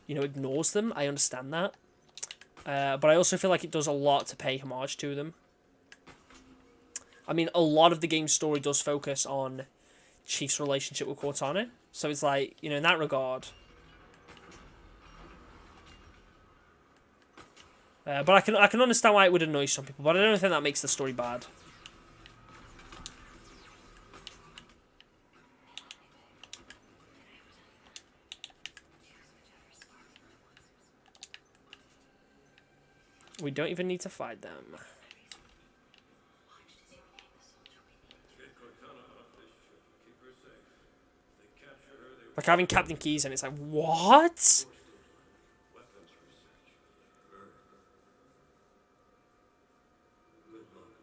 you know, ignores them, I understand that. But I also feel like it does a lot to pay homage to them. I mean, a lot of the game's story does focus on Chief's relationship with Cortana. So it's like, you know, in that regard. But I can understand why it would annoy some people, but I don't think that makes the story bad. We don't even need to fight them. Like having Captain Keys and it's like, what?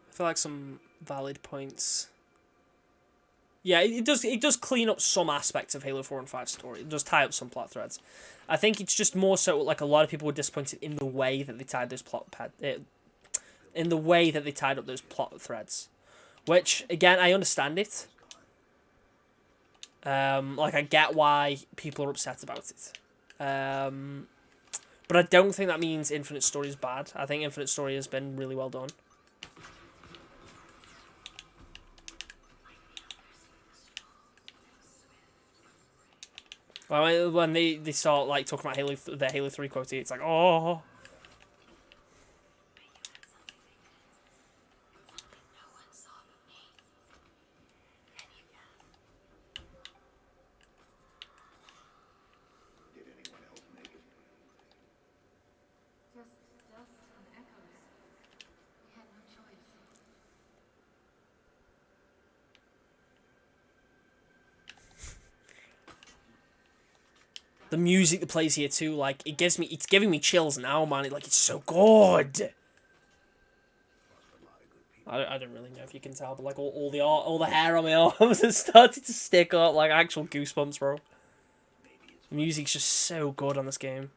I feel like some valid points. Yeah, it does clean up some aspects of Halo 4 and 5 story. It does tie up some plot threads. I think it's just more so like a lot of people were disappointed in the way that they tied those in the way that they tied up those plot threads. Which again, I understand it. Like I get why people are upset about it. But I don't think that means Infinite Story is bad. I think Infinite Story has been really well done. When they start like talking about the Halo 3 quote, it's like, oh. No one saw but me. And you can. Did anyone else make it? Just dust and echoes. We had no choice. The music that plays here too, like it's giving me chills now, man. It's so good. I don't really know if you can tell, but like all the hair on my arms has started to stick up, like actual goosebumps, bro. The music's just so good on this game.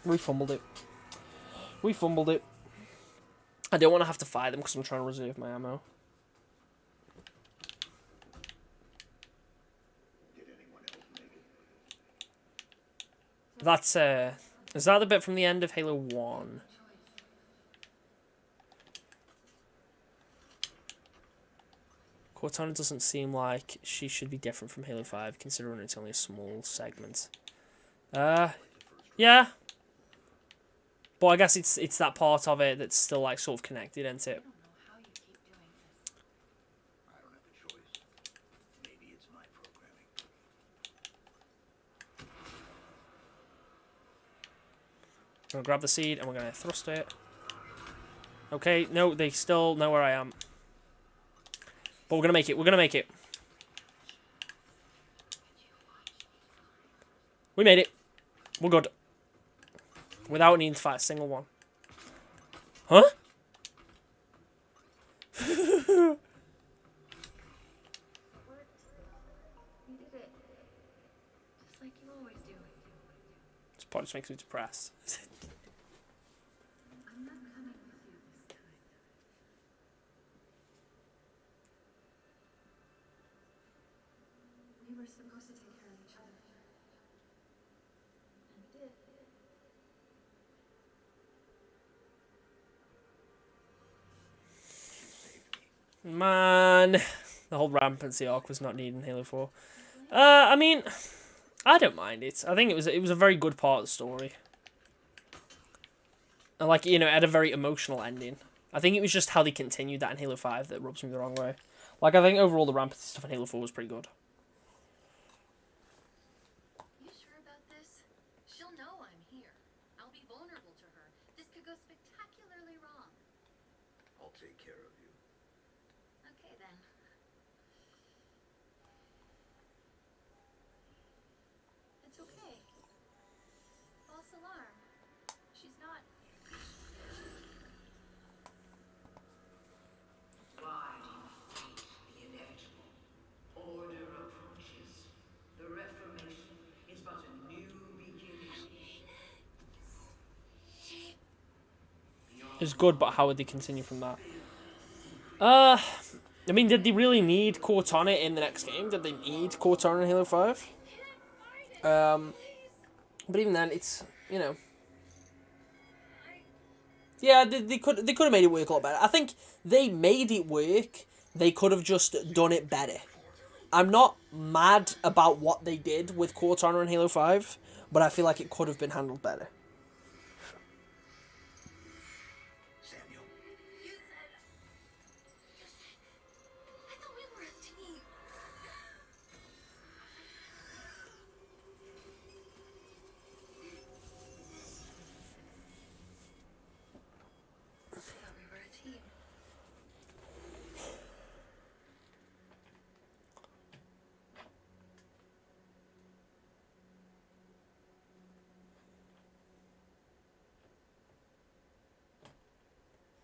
We fumbled it. We fumbled it. I don't want to have to fight them because I'm trying to reserve my ammo. Did anyone else make it? That's is that the bit from the end of Halo 1? Cortana doesn't seem like she should be different from Halo 5, considering it's only a small segment. Yeah. But I guess it's that part of it that's still like sort of connected, isn't it? I don't know how you keep doing this. I don't have a choice. Maybe it's my programming. I'm gonna grab the seed and we're gonna thrust it. Okay, no, they still know where I am. But we're gonna make it. We're gonna make it. We made it. We're good. Without needing to fight a single one. Huh? It worked. You did it. Just like you always do. This part just makes me depressed. I'm not coming with you this time. We were supposed to take care of each other. And we did. Man, the whole rampancy arc was not needed in Halo 4. I mean, I don't mind it. I think it was a very good part of the story. And like, you know, it had a very emotional ending. I think it was just how they continued that in Halo 5 that rubs me the wrong way. Like, I think overall the rampancy stuff in Halo 4 was pretty good. You sure about this? She'll know I'm here. I'll be vulnerable to her. This could go spectacularly wrong. I'll take care of you. Okay then. It's okay. False alarm. She's not. Why do you fight the inevitable? Order approaches. The Reformation is but a new beginning. It was good, but how would they continue from that? I mean, did they really need Cortana in the next game? Did they need Cortana in Halo 5? But even then, it's, you know... Yeah, they could have made it work a lot better. I think they made it work. They could have just done it better. I'm not mad about what they did with Cortana in Halo 5, but I feel like it could have been handled better. Samuel, You said. I thought we were a team. I thought we were a team.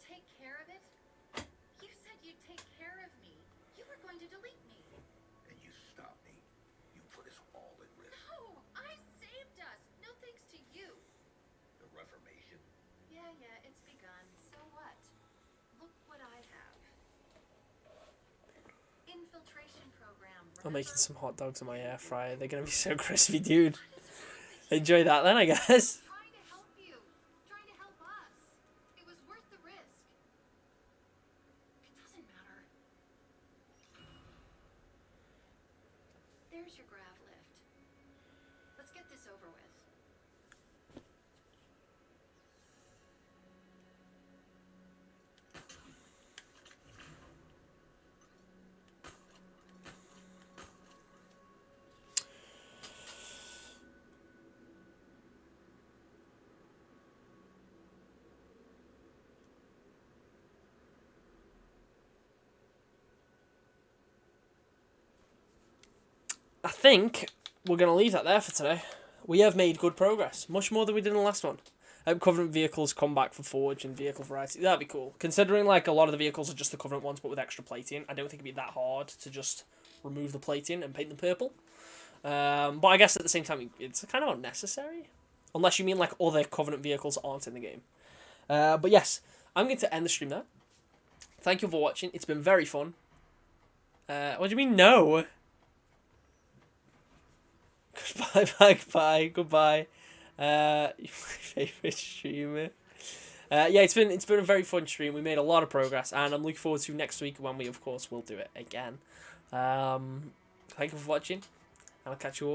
Take care of it? You said you'd take care of me. You were going to delete me. and you stopped me. You put us all at risk. No, I saved us. No thanks to you. The Reformation. Yeah, it's begun. So what? Look what I have. Infiltration program. I'm making some hot dogs in my air fryer. They're gonna be so crispy, dude. Enjoy that then, I guess. Trying to help you. Trying to help us. It was worth the risk. It doesn't matter. There's your grav lift. Let's get this over with. I think we're going to leave that there for today. We have made good progress, much more than we did in the last one. I hope Covenant vehicles come back for Forge and vehicle variety. That'd be cool. Considering like a lot of the vehicles are just the Covenant ones, but with extra plating, I don't think it'd be that hard to just remove the plating and paint them purple. But I guess at the same time, it's kind of unnecessary. Unless you mean like other Covenant vehicles aren't in the game. But yes, I'm going to end the stream there. Thank you for watching. It's been very fun. What do you mean no? Goodbye. You're my favourite streamer. Yeah, it's been a very fun stream. We made a lot of progress, and I'm looking forward to next week when we, of course, will do it again. Thank you for watching, and I'll catch you all.